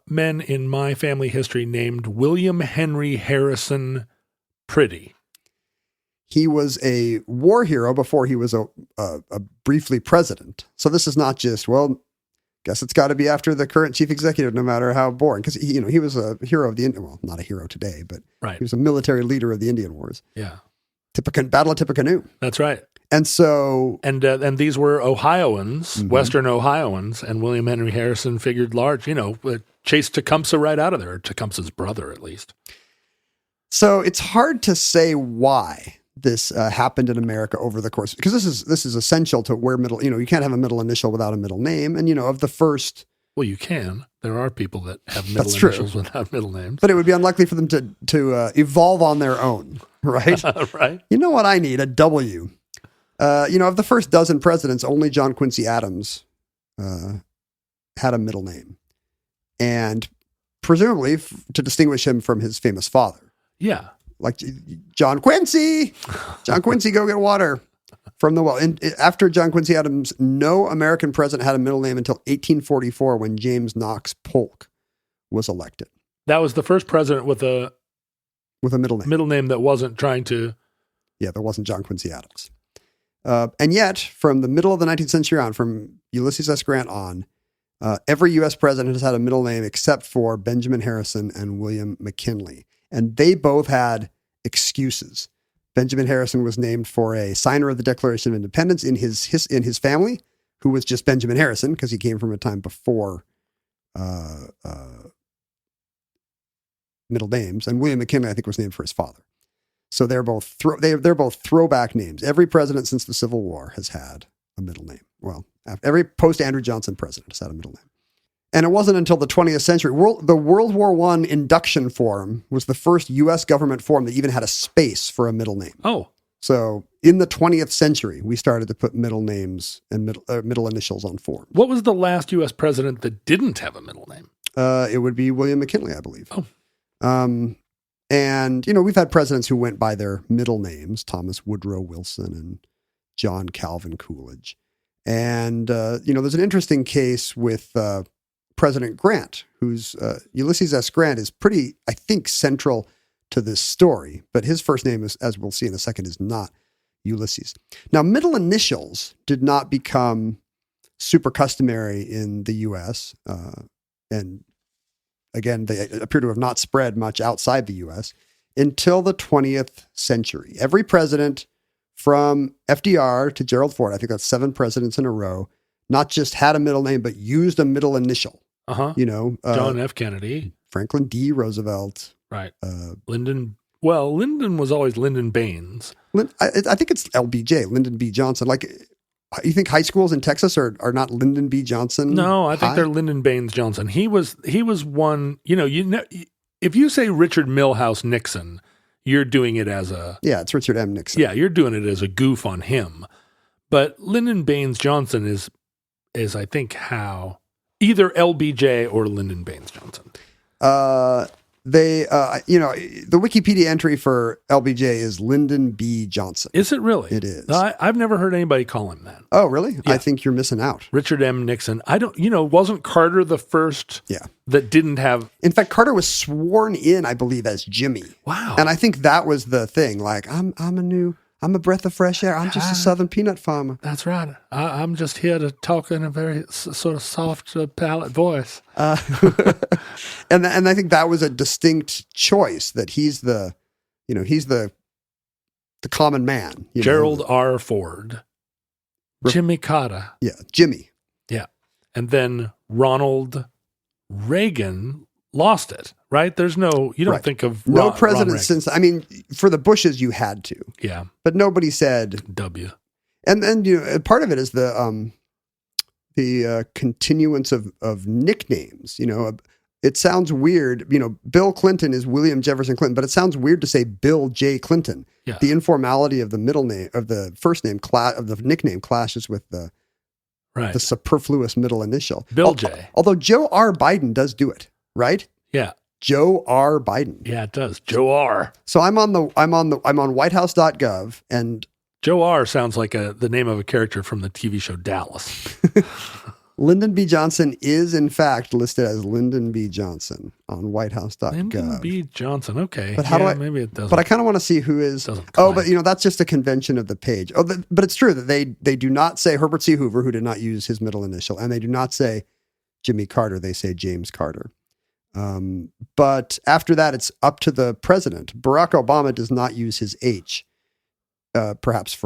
men in my family history named William Henry Harrison Pretty. He was a war hero before he was a briefly president. So this is not just, guess it's got to be after the current chief executive, no matter how boring. Because he was a hero of the Indian. Well, not a hero today, but He was a military leader of the Indian Wars. Yeah, Battle of Tippecanoe. That's right. And so, and these were Ohioans, mm-hmm. Western Ohioans, and William Henry Harrison figured large. Chased Tecumseh right out of there, or Tecumseh's brother at least. So it's hard to say why this happened in America over the course, because this is essential to where middle. You can't have a middle initial without a middle name, and of the first. Well, you can. There are people that have middle initials without middle names, but it would be unlikely for them to evolve on their own, right? Right. You know what I need? A W. Of the first dozen presidents, only John Quincy Adams had a middle name, and presumably to distinguish him from his famous father. Yeah. Like John Quincy, go get water from the well. And after John Quincy Adams, no American president had a middle name until 1844 when James Knox Polk was elected. That was the first president with a middle name. Middle name that wasn't trying to. Yeah, that wasn't John Quincy Adams. And yet, from the middle of the 19th century on, from Ulysses S. Grant on, every U.S. president has had a middle name except for Benjamin Harrison and William McKinley. And they both had excuses. Benjamin Harrison was named for a signer of the Declaration of Independence in his family, who was just Benjamin Harrison because he came from a time before middle names. And William McKinley, I think, was named for his father. So they're both they're both throwback names. Every president since the Civil War has had a middle name. Well, every post Andrew Johnson president has had a middle name. And it wasn't until the 20th century, the World War I induction form was the first U.S. government form that even had a space for a middle name. Oh. So in the 20th century, we started to put middle names and middle initials on forms. What was the last U.S. president that didn't have a middle name? It would be William McKinley, I believe. Oh. And, we've had presidents who went by their middle names, Thomas Woodrow Wilson and John Calvin Coolidge. And, there's an interesting case with President Grant, whose Ulysses S. Grant is pretty, I think, central to this story, but his first name is, as we'll see in a second, is not Ulysses. Now, middle initials did not become super customary in the U.S., and again, they appear to have not spread much outside the U.S. until the 20th century. Every president from FDR to Gerald Ford, I think that's 7 presidents in a row, not just had a middle name, but used a middle initial. John F. Kennedy. Franklin D. Roosevelt. Right. Lyndon was always Lyndon Baines. I think it's LBJ, Lyndon B. Johnson. Like, you think high schools in Texas are not Lyndon B. Johnson? No, I think they're Lyndon Baines Johnson. He was one, if you say Richard Milhouse Nixon, you're doing it as a... Yeah, it's Richard M. Nixon. Yeah, you're doing it as a goof on him. But Lyndon Baines Johnson is I think how either LBJ or Lyndon Baines Johnson. The Wikipedia entry for LBJ is Lyndon B. Johnson. Is it really? It is. I've never heard anybody call him that. Oh, really? Yeah. I think you're missing out. Richard M. Nixon. Wasn't Carter the first that didn't have... In fact, Carter was sworn in, I believe, as Jimmy. Wow. And I think that was the thing. Like, I'm a breath of fresh air. I'm just a Southern peanut farmer. That's right. I'm just here to talk in a very sort of soft palate voice. And I think that was a distinct choice, that he's the common man. Gerald R. Ford. Jimmy Carter. Yeah, Jimmy. Yeah. And then Ronald Reagan lost it, right? There's you don't think of no president since, for the Bushes you had to. Yeah. But nobody said W. And then, part of it is the continuance of nicknames. It sounds weird. Bill Clinton is William Jefferson Clinton, but it sounds weird to say Bill J. Clinton. Yeah. The informality of the middle name, of the first name, of the nickname clashes with the superfluous middle initial. Bill J. Although Joe R. Biden does do it, right? Yeah. Joe R. Biden. Yeah, it does. Joe R. So I'm on whitehouse.gov, and Joe R. sounds like the name of a character from the TV show Dallas. Lyndon B. Johnson is, in fact, listed as Lyndon B. Johnson on whitehouse.gov. Lyndon B. Johnson, okay. But how do I... Maybe it doesn't. But I kind of want to see who is... but that's just a convention of the page. But it's true that they do not say Herbert C. Hoover, who did not use his middle initial, and they do not say Jimmy Carter. They say James Carter. But after that, it's up to the president. Barack Obama does not use his H, perhaps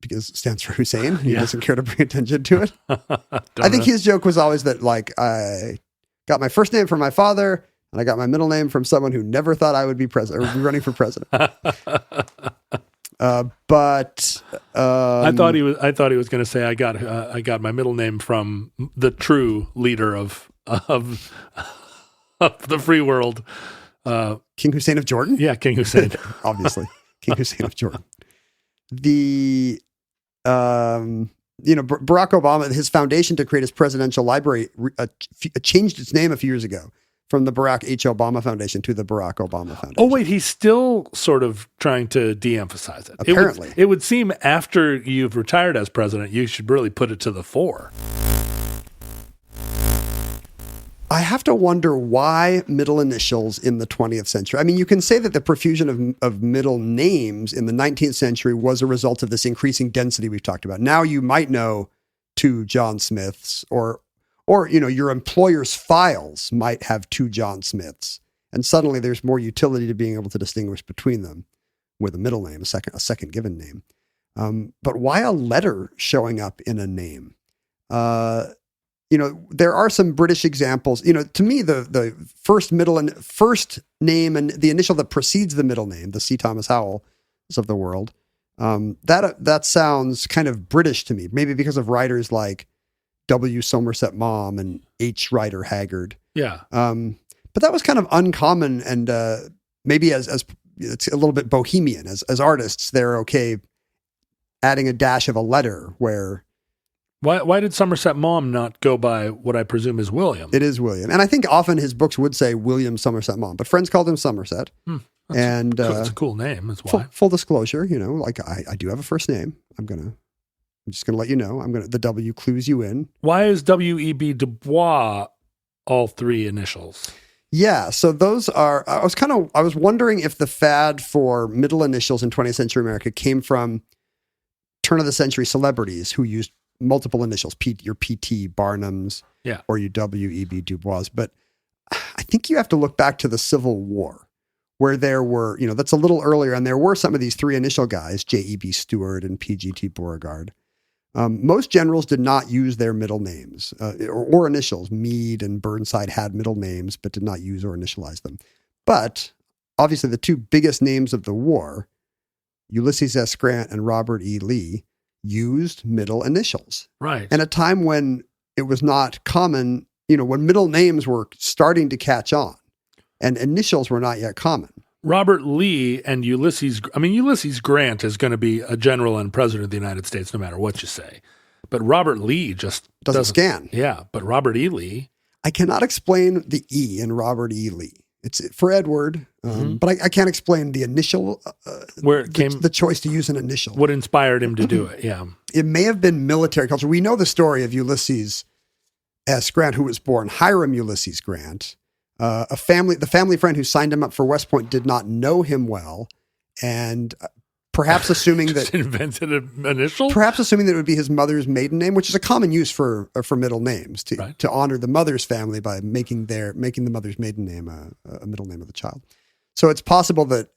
because it stands for Hussein. He doesn't care to bring attention to it. I think his joke was always that, like, I got my first name from my father, and I got my middle name from someone who never thought I would be president or be running for president. But I thought he was going to say I got my middle name from the true leader of the free world, King Hussein of Jordan. Yeah, King Hussein, obviously, King Hussein of Jordan. Barack Obama, his foundation to create his presidential library changed its name a few years ago from the Barack H. Obama Foundation to the Barack Obama Foundation. Oh, wait, he's still sort of trying to de-emphasize it. Apparently. It would seem after you've retired as president, you should really put it to the fore. I have to wonder why middle initials in the 20th century. I mean, you can say that the profusion of middle names in the 19th century was a result of this increasing density we've talked about. Now you might know 2 John Smiths, or your employer's files might have 2 John Smiths, and suddenly there's more utility to being able to distinguish between them with a middle name, a second given name. But why a letter showing up in a name? There are some British examples. To me, the first name and the initial that precedes the middle name, the C. Thomas Howell of the world, that sounds kind of British to me. Maybe because of writers like W. Somerset Maugham and H. Rider Haggard. Yeah. But that was kind of uncommon, and maybe as it's a little bit bohemian. As artists, they're okay adding a dash of a letter where. Why did Somerset Maugham not go by what I presume is William? It is William. And I think often his books would say William Somerset Maugham, but friends called him Somerset. It's a cool name. That's why. Full disclosure, like I do have a first name. I'm just going to let you know. The W clues you in. Why is W.E.B. Du Bois all 3 initials? Yeah, so those are. I was wondering if the fad for middle initials in 20th century America came from turn of the century celebrities who used multiple initials, your PT Barnum's, or your W.E.B. Du Bois. But I think you have to look back to the Civil War, where there were, that's a little earlier, and there were some of these three initial guys, J.E.B. Stuart and P.G.T. Beauregard. Most generals did not use their middle names or initials. Meade and Burnside had middle names, but did not use or initialize them. But obviously the two biggest names of the war, Ulysses S. Grant and Robert E. Lee, used middle initials. Right. And at a time when it was not common, when middle names were starting to catch on and initials were not yet common. Robert Lee and Ulysses Grant is going to be a general and president of the United States no matter what you say. But Robert Lee just doesn't scan. Yeah, but Robert E. Lee. I cannot explain the E in Robert E. Lee. It's for Edward, but I can't explain the initial, where it came, the choice to use an initial. What inspired him to do it, yeah. It may have been military culture. We know the story of Ulysses S. Grant, who was born Hiram Ulysses Grant. The family friend who signed him up for West Point did not know him well, and perhaps assuming that invented an initial. Perhaps assuming that it would be his mother's maiden name, which is a common use for middle names to honor the mother's family by making the mother's maiden name a middle name of the child. So it's possible that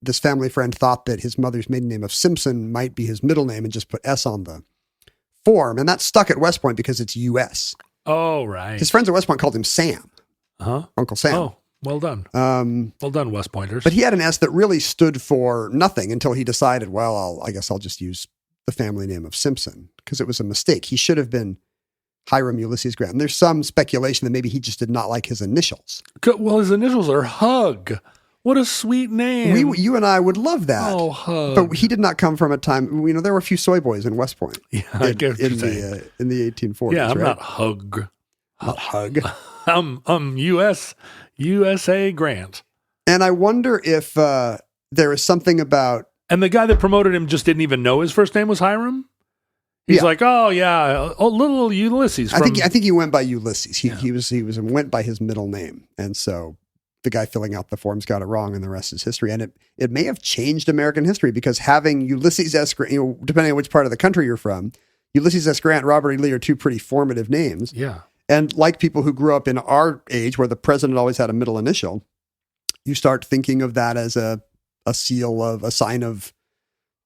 this family friend thought that his mother's maiden name of Simpson might be his middle name and just put S on the form, and that stuck at West Point because it's U.S. Oh, right. His friends at West Point called him Sam. Uncle Sam. Oh, well done. Well done, West Pointers. But he had an S that really stood for nothing until he decided, well, I guess I'll just use the family name of Simpson because it was a mistake. He should have been Hiram Ulysses Grant. And there's some speculation that maybe he just did not like his initials. Well, his initials are Hug. What a sweet name. You and I would love that. Oh, Hug. But he did not come from a time, there were a few soy boys in West Point. Yeah, I get what you're saying. In the 1840s. Yeah, I'm right? not Hug. Not Hug. I'm USA Grant. And I wonder if there is something about... And the guy that promoted him just didn't even know his first name was Hiram? He's like, little Ulysses. I think he went by Ulysses. He went by his middle name. And so the guy filling out the forms got it wrong and the rest is history. And it may have changed American history because having Ulysses S. Grant, depending on which part of the country you're from, Ulysses S. Grant, Robert E. Lee are two pretty formative names. Yeah. And like people who grew up in our age where the president always had a middle initial, you start thinking of that as a seal of a sign of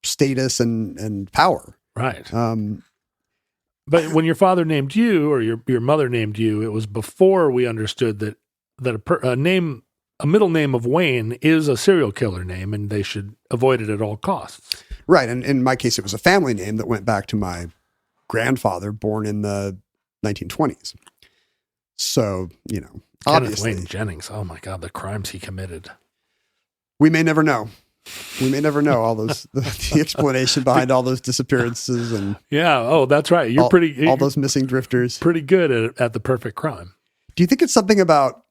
status and power. Right. But when your father named you or your mother named you, it was before we understood that a middle name of Wayne is a serial killer name and they should avoid it at all costs. Right. And in my case, it was a family name that went back to my grandfather born in the 1920s. So, obviously. Kenneth Wayne Jennings. Oh my God, the crimes he committed. We may never know. We may never know all those, the explanation behind all those disappearances and. Yeah. Oh, that's right. You're all those missing drifters. Pretty good at the perfect crime. Do you think it's something about,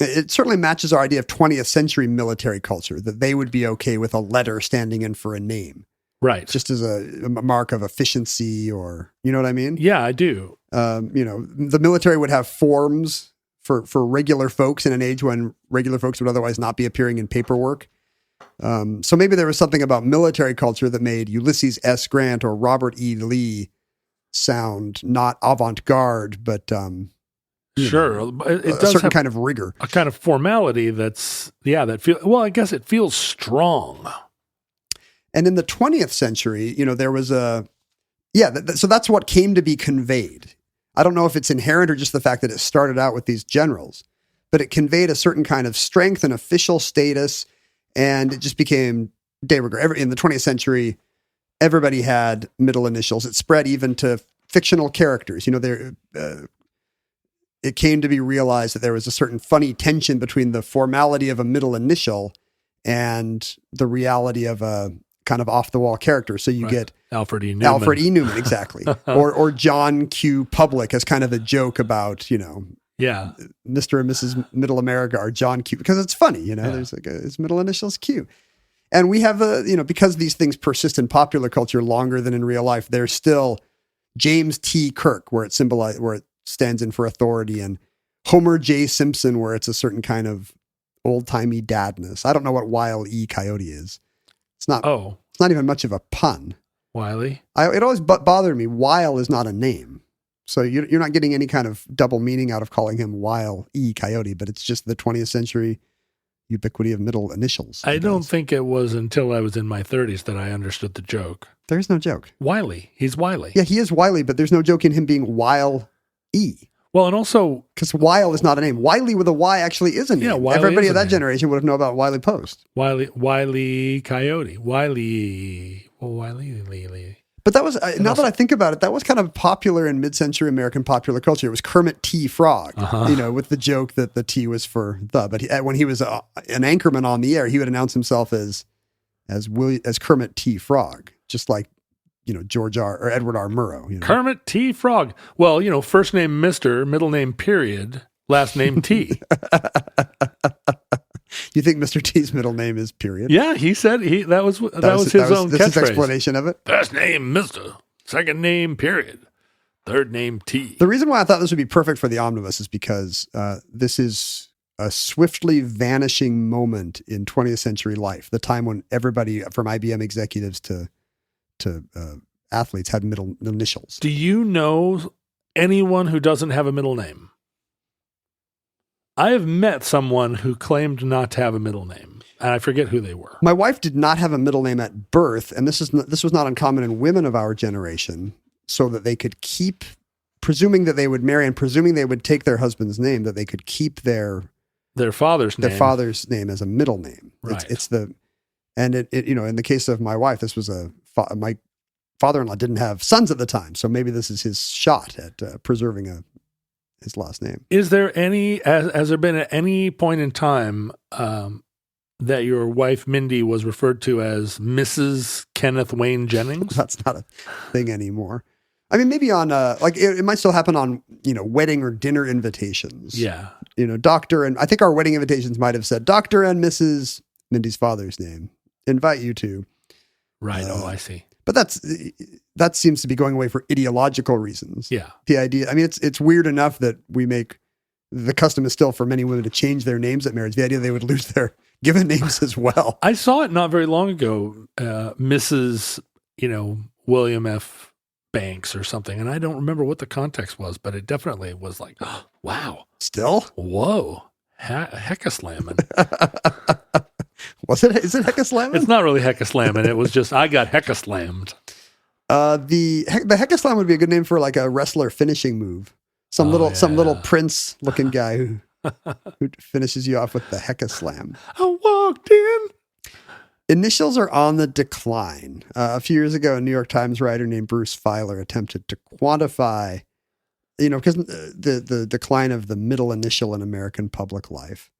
it certainly matches our idea of 20th century military culture, that they would be okay with a letter standing in for a name. Right. Just as a mark of efficiency or, you know what I mean? Yeah, I do. The military would have forms for regular folks in an age when regular folks would otherwise not be appearing in paperwork. So maybe there was something about military culture that made Ulysses S. Grant or Robert E. Lee sound not avant-garde, but sure, it does a certain have kind of rigor, a kind of formality I guess it feels strong. And in the 20th century, there was so that's what came to be conveyed. I don't know if it's inherent or just the fact that it started out with these generals, but it conveyed a certain kind of strength and official status, and it just became de rigueur. In the 20th century, everybody had middle initials. It spread even to fictional characters. It came to be realized that there was a certain funny tension between the formality of a middle initial and the reality of a kind of off-the-wall character. So you get Alfred E. Newman. Alfred E. Newman, exactly. or John Q. Public as kind of a joke about, Mr. and Mrs. Middle America are John Q. Because it's funny, there's his middle initials Q. And we have because these things persist in popular culture longer than in real life, there's still James T. Kirk, where it stands in for authority, and Homer J. Simpson, where it's a certain kind of old-timey dadness. I don't know what Wile E. Coyote is. It's not even much of a pun. Wiley. It always bothered me. Wile is not a name. So you're not getting any kind of double meaning out of calling him Wile E. Coyote, but it's just the 20th century ubiquity of middle initials. I don't think it was until I was in my 30s that I understood the joke. There's no joke. Wiley. He's Wiley. Yeah, he is Wiley, but there's no joke in him being Wile E. Well, and also... Because Wile is not a name. Wiley with a Y actually is a name. Yeah, Wiley Everybody is of a that name. generation would have known about Wiley Post. Wiley Coyote. Wiley. Well, Wiley. But that was, now that I think about it, that was kind of popular in mid-century American popular culture. It was Kermit T. Frog, with the joke that the T was for the. But when he was an anchorman on the air, he would announce himself as Kermit T. Frog, just like, George R. or Edward R. Murrow. Kermit T. Frog. Well, first name Mr., middle name period, last name T. You think Mr. T's middle name is period? Yeah, he said that was his own This is catchphrase. explanation of it. First name Mr., second name period, third name T. The reason why I thought this would be perfect for the omnibus is because this is a swiftly vanishing moment in 20th century life, the time when everybody from IBM executives to athletes had middle initials. Do you know anyone who doesn't have a middle name? I have met someone who claimed not to have a middle name, and I forget who they were. My wife did not have a middle name at birth, and this was not uncommon in women of our generation, so that they could keep, presuming that they would marry and presuming they would take their husband's name, that they could keep their father's name as a middle name. Right. And it in the case of my wife, this was my father-in-law didn't have sons at the time, so maybe this is his shot at preserving his last name. Is there has there been at any point in time that your wife Mindy was referred to as Mrs. Kenneth Wayne Jennings? That's not a thing anymore. I mean, maybe on it might still happen on wedding or dinner invitations. Yeah, Doctor, and I think our wedding invitations might have said Dr. and Mrs. Mindy's father's name. Invite you to. Right. I see. But that seems to be going away for ideological reasons. Yeah. The idea, I mean, it's weird enough that the custom is still for many women to change their names at marriage. The idea they would lose their given names as well. I saw it not very long ago, Mrs., William F. Banks or something. And I don't remember what the context was, but it definitely was like, oh, wow. Still? Whoa. Hecka-slamming. Is it hecka-slamming? It's not really hecka-slamming. It was just, I got hecka-slammed. The hecka-slam would be a good name for like a wrestler finishing move. Some little prince looking guy who finishes you off with the hecka-slam. I walked in. Initials are on the decline. A few years ago, a New York Times writer named Bruce Feiler attempted to quantify, because the decline of the middle initial in American public life.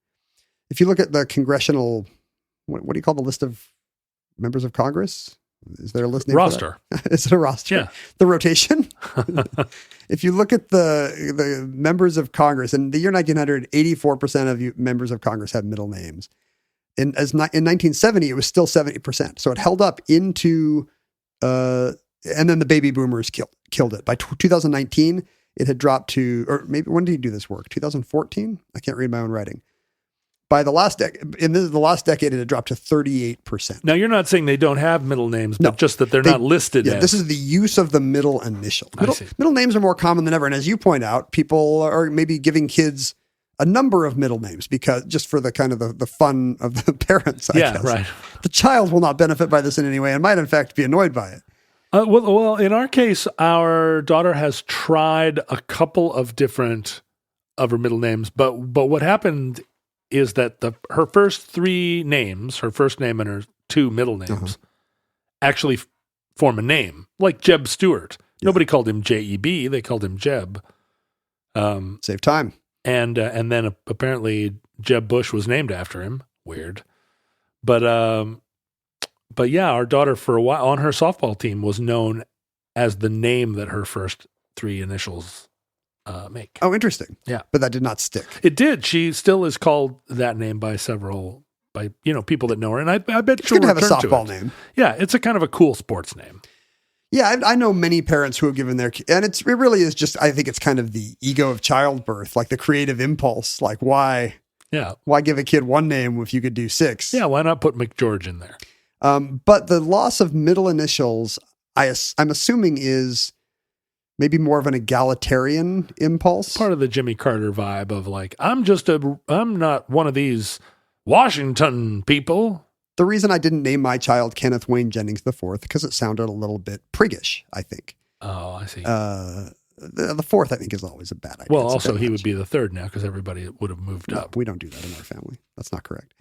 If you look at the congressional, what do you call the list of members of Congress? Is there a list name roster? For that? Is it a roster? Yeah. The rotation. If you look at the members of Congress in the year 1900, 84% of members of Congress had middle names. In 1970, it was still 70%. So it held up into, and then the baby boomers killed it. By 2019, it had dropped to, or maybe when did he do this work? 2014? I can't read my own writing. By the last decade, it had dropped to 38%. Now, you're not saying they don't have middle names, but just that they're not listed as. This is the use of the middle initial. Middle names are more common than ever. And as you point out, people are maybe giving kids a number of middle names because just for the kind of the fun of the parents, I guess. Right. The child will not benefit by this in any way and might in fact be annoyed by it. Well, in our case, our daughter has tried a couple of different of her middle names, but what happened is that her first three names, her first name and her two middle names, actually form a name, like Jeb Stewart. Yeah. Nobody called him J-E-B, they called him Jeb. Save time. And then apparently Jeb Bush was named after him. Weird. But yeah, our daughter for a while on her softball team was known as the name that her first three initials make. Oh, interesting. Yeah. But that did not stick. It did. She still is called that name by people that know her. And I bet she'll return to it. It's good to have a softball name. Yeah. It's a kind of a cool sports name. Yeah, I know many parents who have given their and it really is just, I think it's kind of the ego of childbirth, like the creative impulse. Like why give a kid one name if you could do 6? Yeah, why not put McGeorge in there? But the loss of middle initials, I'm assuming is maybe more of an egalitarian impulse. Part of the Jimmy Carter vibe of like, I'm not one of these Washington people. The reason I didn't name my child Kenneth Wayne Jennings IV, because it sounded a little bit priggish, I think. Oh, I see. The fourth, I think, is always a bad idea. Well, also, he would be the third now because everybody would have moved up. We don't do that in our family. That's not correct.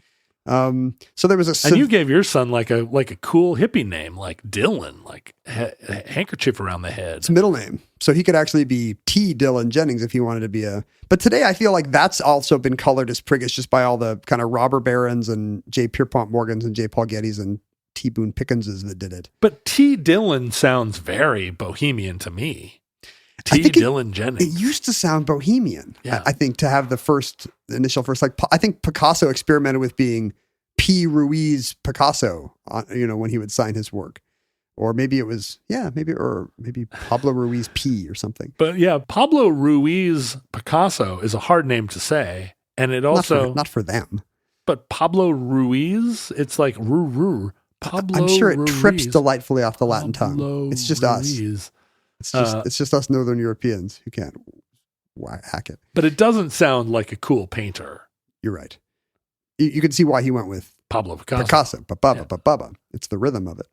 So there was a... And you gave your son like a cool hippie name, like Dylan, like a handkerchief around the head. It's a middle name. So he could actually be T. Dylan Jennings if he wanted to be a... But today I feel like that's also been colored as priggish just by all the kind of robber barons and J. Pierpont Morgans and J. Paul Gettys and T. Boone Pickenses that did it. But T. Dylan sounds very bohemian to me. T. Dylan Jennings. It used to sound bohemian. Yeah. I think to have the initial first, like I think Picasso experimented with being P. Ruiz Picasso, when he would sign his work. Or maybe it was, maybe Pablo Ruiz P or something. But yeah, Pablo Ruiz Picasso is a hard name to say. And it also... Not for them. But Pablo Ruiz, it's like Pablo I'm sure it Ruiz. trips delightfully off the Latin Pablo tongue. It's just Ruiz. us. It's just us Northern Europeans who can't hack it. But it doesn't sound like a cool painter. You're right. You can see why he went with Pablo Picasso. Bubba. It's the rhythm of it.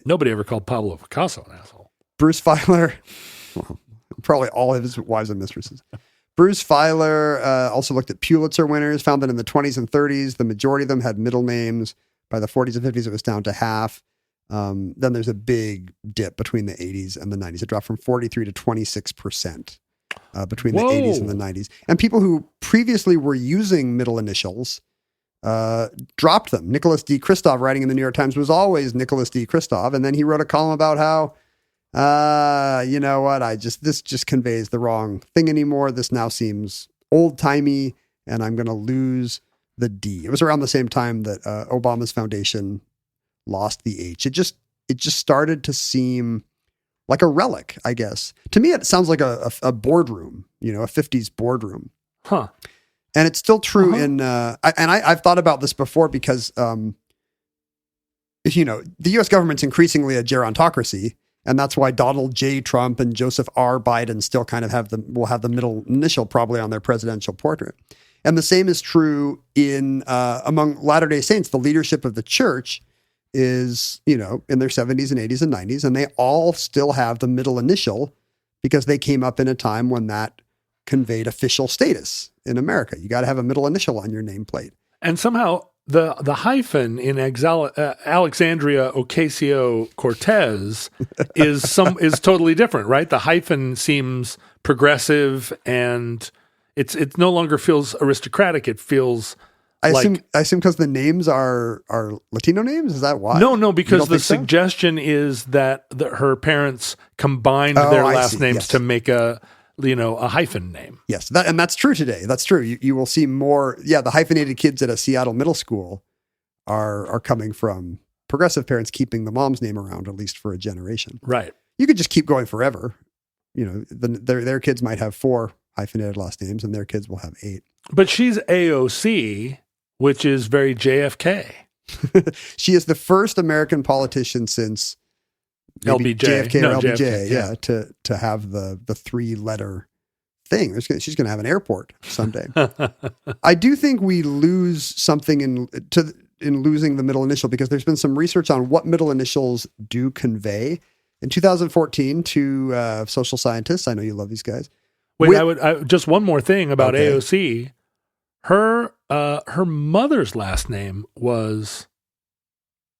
Nobody ever called Pablo Picasso an asshole. Bruce Feiler, well, probably all of his wives and mistresses. Bruce Feiler also looked at Pulitzer winners, found that in the 20s and 30s, the majority of them had middle names. By the 40s and 50s, it was down to half. Then there's a big dip between the 80s and the 90s. It dropped from 43 to 26% between the 80s and the 90s. And people who previously were using middle initials dropped them. Nicholas D. Christoph, writing in the New York Times, was always Nicholas D. Christoph. And then he wrote a column about how, you know what, this just conveys the wrong thing anymore. This now seems old-timey, and I'm going to lose the D. It was around the same time that Obama's foundation lost the H. It just started to seem like a relic, I guess. To me, it sounds like a boardroom, a 50s boardroom. Huh. And it's still true I've thought about this before because, the U.S. government's increasingly a gerontocracy, and that's why Donald J. Trump and Joseph R. Biden still kind of will have the middle initial probably on their presidential portrait. And the same is true among Latter-day Saints. The leadership of the church is, in their 70s and 80s and 90s, and they all still have the middle initial because they came up in a time when that conveyed official status in America. You got to have a middle initial on your nameplate. And somehow the hyphen in Alexandria Ocasio-Cortez is totally different, right? The hyphen seems progressive, and it no longer feels aristocratic. It feels I assume because the names are Latino names. Is that why? No, because the suggestion is that her parents combined their last names to make a hyphen name. Yes, and that's true today. That's true. You will see more. Yeah, the hyphenated kids at a Seattle middle school are coming from progressive parents keeping the mom's name around, at least for a generation. Right. You could just keep going forever. Their kids might have 4 hyphenated last names, and their kids will have 8. But she's AOC, which is very JFK. She is the first American politician since LBJ. JFK or LBJ, JFK, to have the 3-letter thing. She's going to have an airport someday. I do think we lose something in losing the middle initial because there's been some research on what middle initials do convey. In 2014, 2 social scientists, I know you love these guys. Wait, just one more thing about AOC. Her mother's last name was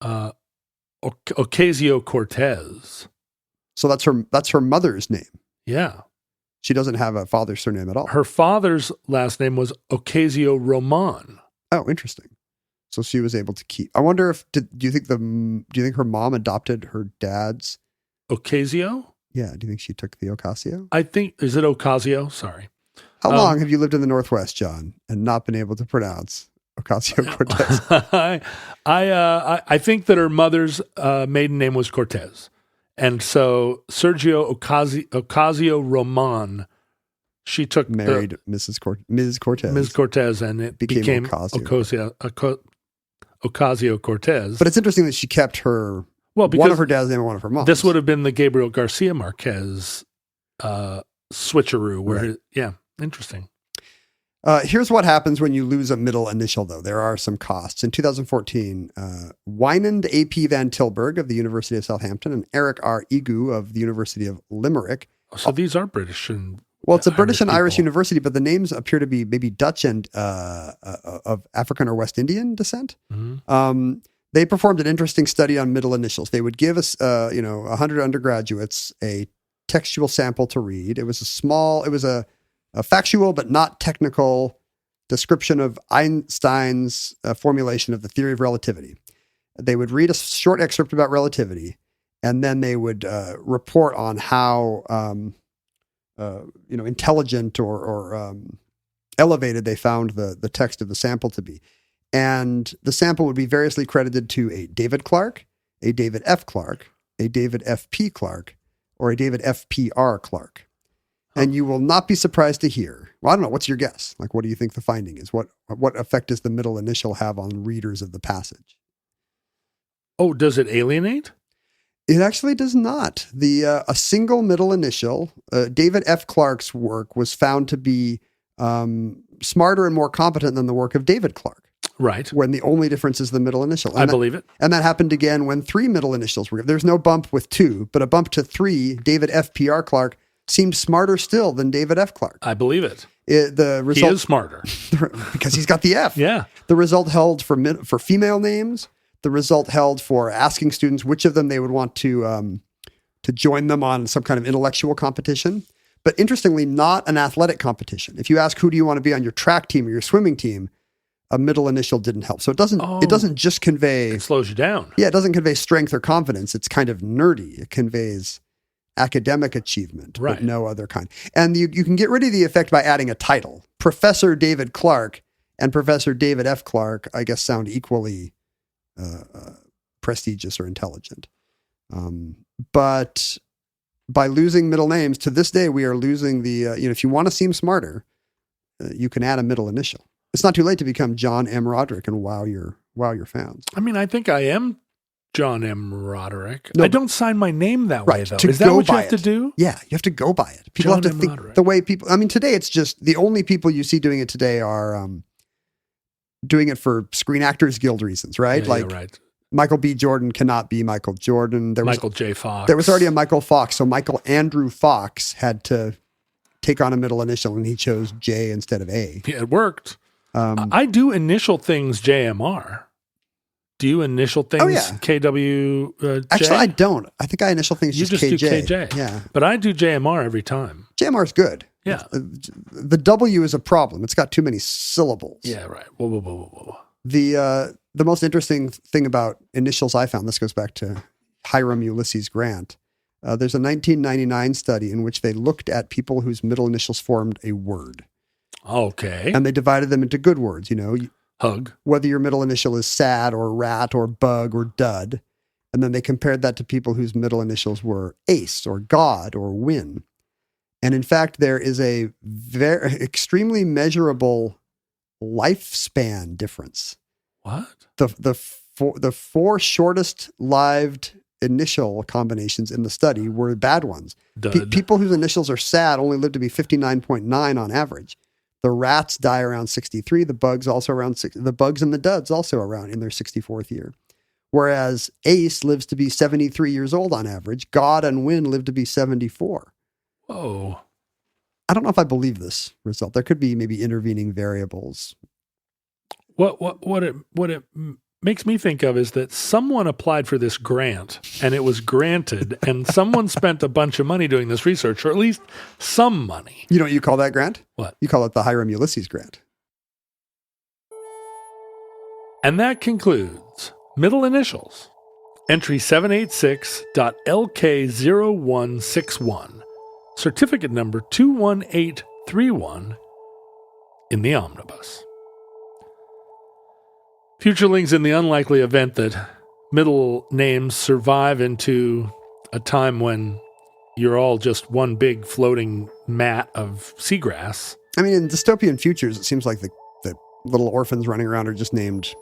Ocasio-Cortez. So that's her mother's name. Yeah. She doesn't have a father's surname at all. Her father's last name was Ocasio-Roman. Oh, interesting. So she was able to keep. I wonder if do you think her mom adopted her dad's Ocasio? Yeah. Do you think she took the Ocasio? I think, is it Ocasio? Sorry. How long have you lived in the Northwest, John, and not been able to pronounce Ocasio-Cortez? I think that her mother's maiden name was Cortez, And so Sergio Ocasio-Roman, she took Married Ms. Cortez. Ms. Cortez, and it became Ocasio-Cortez. But it's interesting that she kept her one of her dad's name and one of her mom's. This would have been the Gabriel Garcia Marquez switcheroo. Interesting. Here's what happens when you lose a middle initial, though. There are some costs. In 2014, Wynand A.P. Van Tilburg of the University of Southampton and Eric R. Egu of the University of Limerick. So these are British and Well, it's a British and Irish people. university, but the names appear to be maybe Dutch and of African or West Indian descent. Mm-hmm. They performed an interesting study on middle initials. They would give us, 100 undergraduates a textual sample to read. It was a factual but not technical description of Einstein's formulation of the theory of relativity. They would read a short excerpt about relativity, and then they would report on how intelligent or elevated they found the text of the sample to be. And the sample would be variously credited to a David Clark, a David F. Clark, a David F.P. Clark, or a David F.P.R. Clark. And you will not be surprised to hear. Well, I don't know. What's your guess? Like, what do you think the finding is? What effect does the middle initial have on readers of the passage? Oh, does it alienate? It actually does not. A single middle initial, David F. Clark's work was found to be smarter and more competent than the work of David Clark. Right. When the only difference is the middle initial. I believe it. And that happened again when 3 middle initials were. There's no bump with 2, but a bump to 3, David F.P.R. Clark seemed smarter still than David F. Clark. I believe it. The result, he is smarter. because he's got the F. Yeah. The result held for female names. The result held for asking students which of them they would want to join them on some kind of intellectual competition. But interestingly, not an athletic competition. If you ask who do you want to be on your track team or your swimming team, a middle initial didn't help. So it doesn't just convey. It slows you down. Yeah, it doesn't convey strength or confidence. It's kind of nerdy. It conveys academic achievement, right, but no other kind. And you can get rid of the effect by adding a title. Professor David Clark and Professor David F. Clark, I guess, sound equally prestigious or intelligent. But by losing middle names, to this day, we are losing the, if you want to seem smarter, you can add a middle initial. It's not too late to become John M. Roderick and wow your fans. I mean, I think I am John M. Roderick. No, I don't sign my name that way, though. To Is that go what you by have to do? Yeah, you have to go by it. People John have to M. think Roderick. the way people. I mean, today it's just the only people you see doing it today are doing it for Screen Actors Guild reasons, right? Yeah, right. Michael B. Jordan cannot be Michael Jordan. Michael J. Fox. There was already a Michael Fox, so Michael Andrew Fox had to take on a middle initial, and he chose J instead of A. Yeah, it worked. I do initial things JMR. Do you initial things KW? Actually, I don't. I think I initial things you just do KJ. KJ. Yeah. But I do JMR every time. JMR is good. Yeah. The W is a problem. It's got too many syllables. Yeah, right. Whoa. The most interesting thing about initials I found, this goes back to Hiram Ulysses Grant. There's a 1999 study in which they looked at people whose middle initials formed a word. Okay. And they divided them into good words, Hug. Whether your middle initial is sad or rat or bug or dud. And then they compared that to people whose middle initials were ace or god or win. And in fact, there is a very extremely measurable lifespan difference. What? The four shortest lived initial combinations in the study were bad ones. People whose initials are sad only live to be 59.9 on average. The rats die around 63. The bugs also around 60. The bugs and the duds also around in their 64th year. Whereas Ace lives to be 73 years old on average. God and Win live to be 74. Whoa. I don't know if I believe this result. There could be maybe intervening variables. What it makes me think of is that someone applied for this grant and it was granted and someone spent a bunch of money doing this research, or at least some money. You know what you call that grant? What? You call it the Hiram Ulysses grant. And that concludes middle initials. Entry 786.LK0161. Certificate number 21831 in the omnibus. Futurelings, in the unlikely event that middle names survive into a time when you're all just one big floating mat of seagrass. I mean, in dystopian futures, it seems like the little orphans running around are just named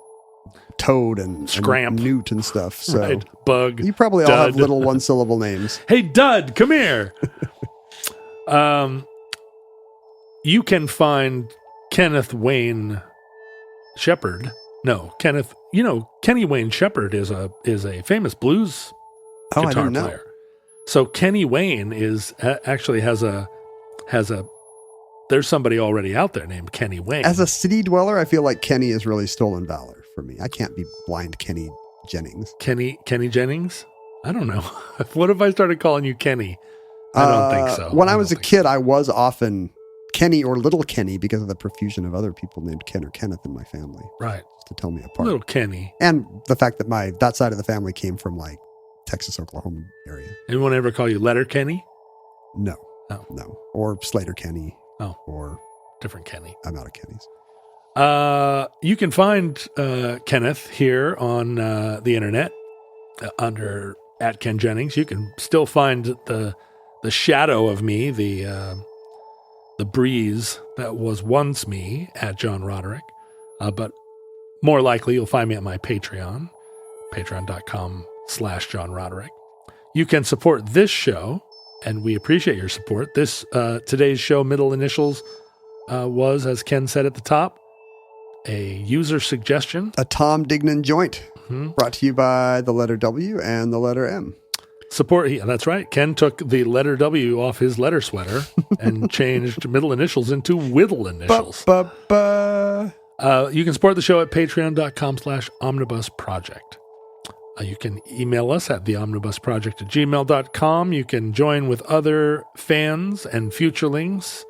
Toad and Scramp. and Newt and stuff. So Right. Bug. you probably all Dud. have little one-syllable names. Hey, Dud, come here. You can find Kenneth Wayne Shepherd. No, Kenneth. You know, Kenny Wayne Shepherd is a famous blues Oh, I guitar didn't know. player. So Kenny Wayne actually has a. There's somebody already out there named Kenny Wayne. As a city dweller, I feel like Kenny is really stolen valor for me. I can't be blind Kenny Jennings. Kenny Jennings? I don't know. What if I started calling you Kenny? I don't think so. When I was a kid, I was often Kenny or Little Kenny because of the profusion of other people named Ken or Kenneth in my family. Right. To tell me apart. Little Kenny. And the fact that that side of the family came from like Texas, Oklahoma area. Anyone ever call you Letter Kenny? No. Oh. No. Or Slater Kenny. Oh. Or different Kenny. I'm out of Kenny's. You can find Kenneth here on the internet under @Ken Jennings. You can still find the shadow of me, the breeze that was once me @John Roderick. But more likely, you'll find me at my Patreon, patreon.com/John Roderick. You can support this show, and we appreciate your support. Today's show, Middle Initials, was, as Ken said at the top, a user suggestion. A Tom Dignan joint, brought to you by the letter W and the letter M. That's right. Ken took the letter W off his letter sweater and changed middle initials into whittle initials. You can support the show at patreon.com/omnibusproject. You can email us at theomnibusproject@gmail.com. You can join with other fans and futurelings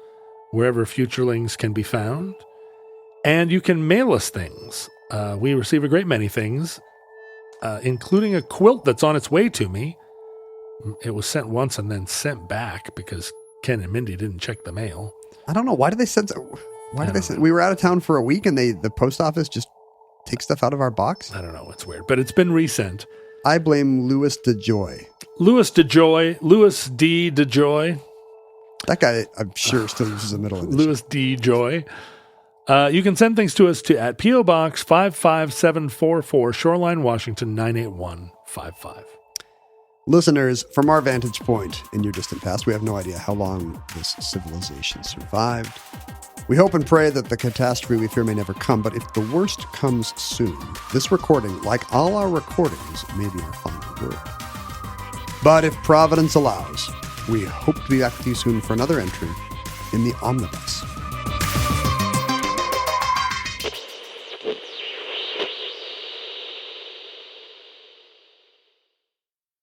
wherever futurelings can be found. And you can mail us things. We receive a great many things, including a quilt that's on its way to me. It was sent once and then sent back because Ken and Mindy didn't check the mail. I don't know. Why did they send? We were out of town for a week and the post office just takes stuff out of our box? I don't know. It's weird, but it's been resent. I blame Louis DeJoy. Louis D. DeJoy. That guy, I'm sure, still uses a middle initial. Louis D. Joy. You can send things to us at P.O. Box 55744, Shoreline, Washington, 98155. Listeners, from our vantage point in your distant past, we have no idea how long this civilization survived. We hope and pray that the catastrophe we fear may never come, but if the worst comes soon, this recording, like all our recordings, may be our final word. But if Providence allows, we hope to be back with you soon for another entry in the Omnibus.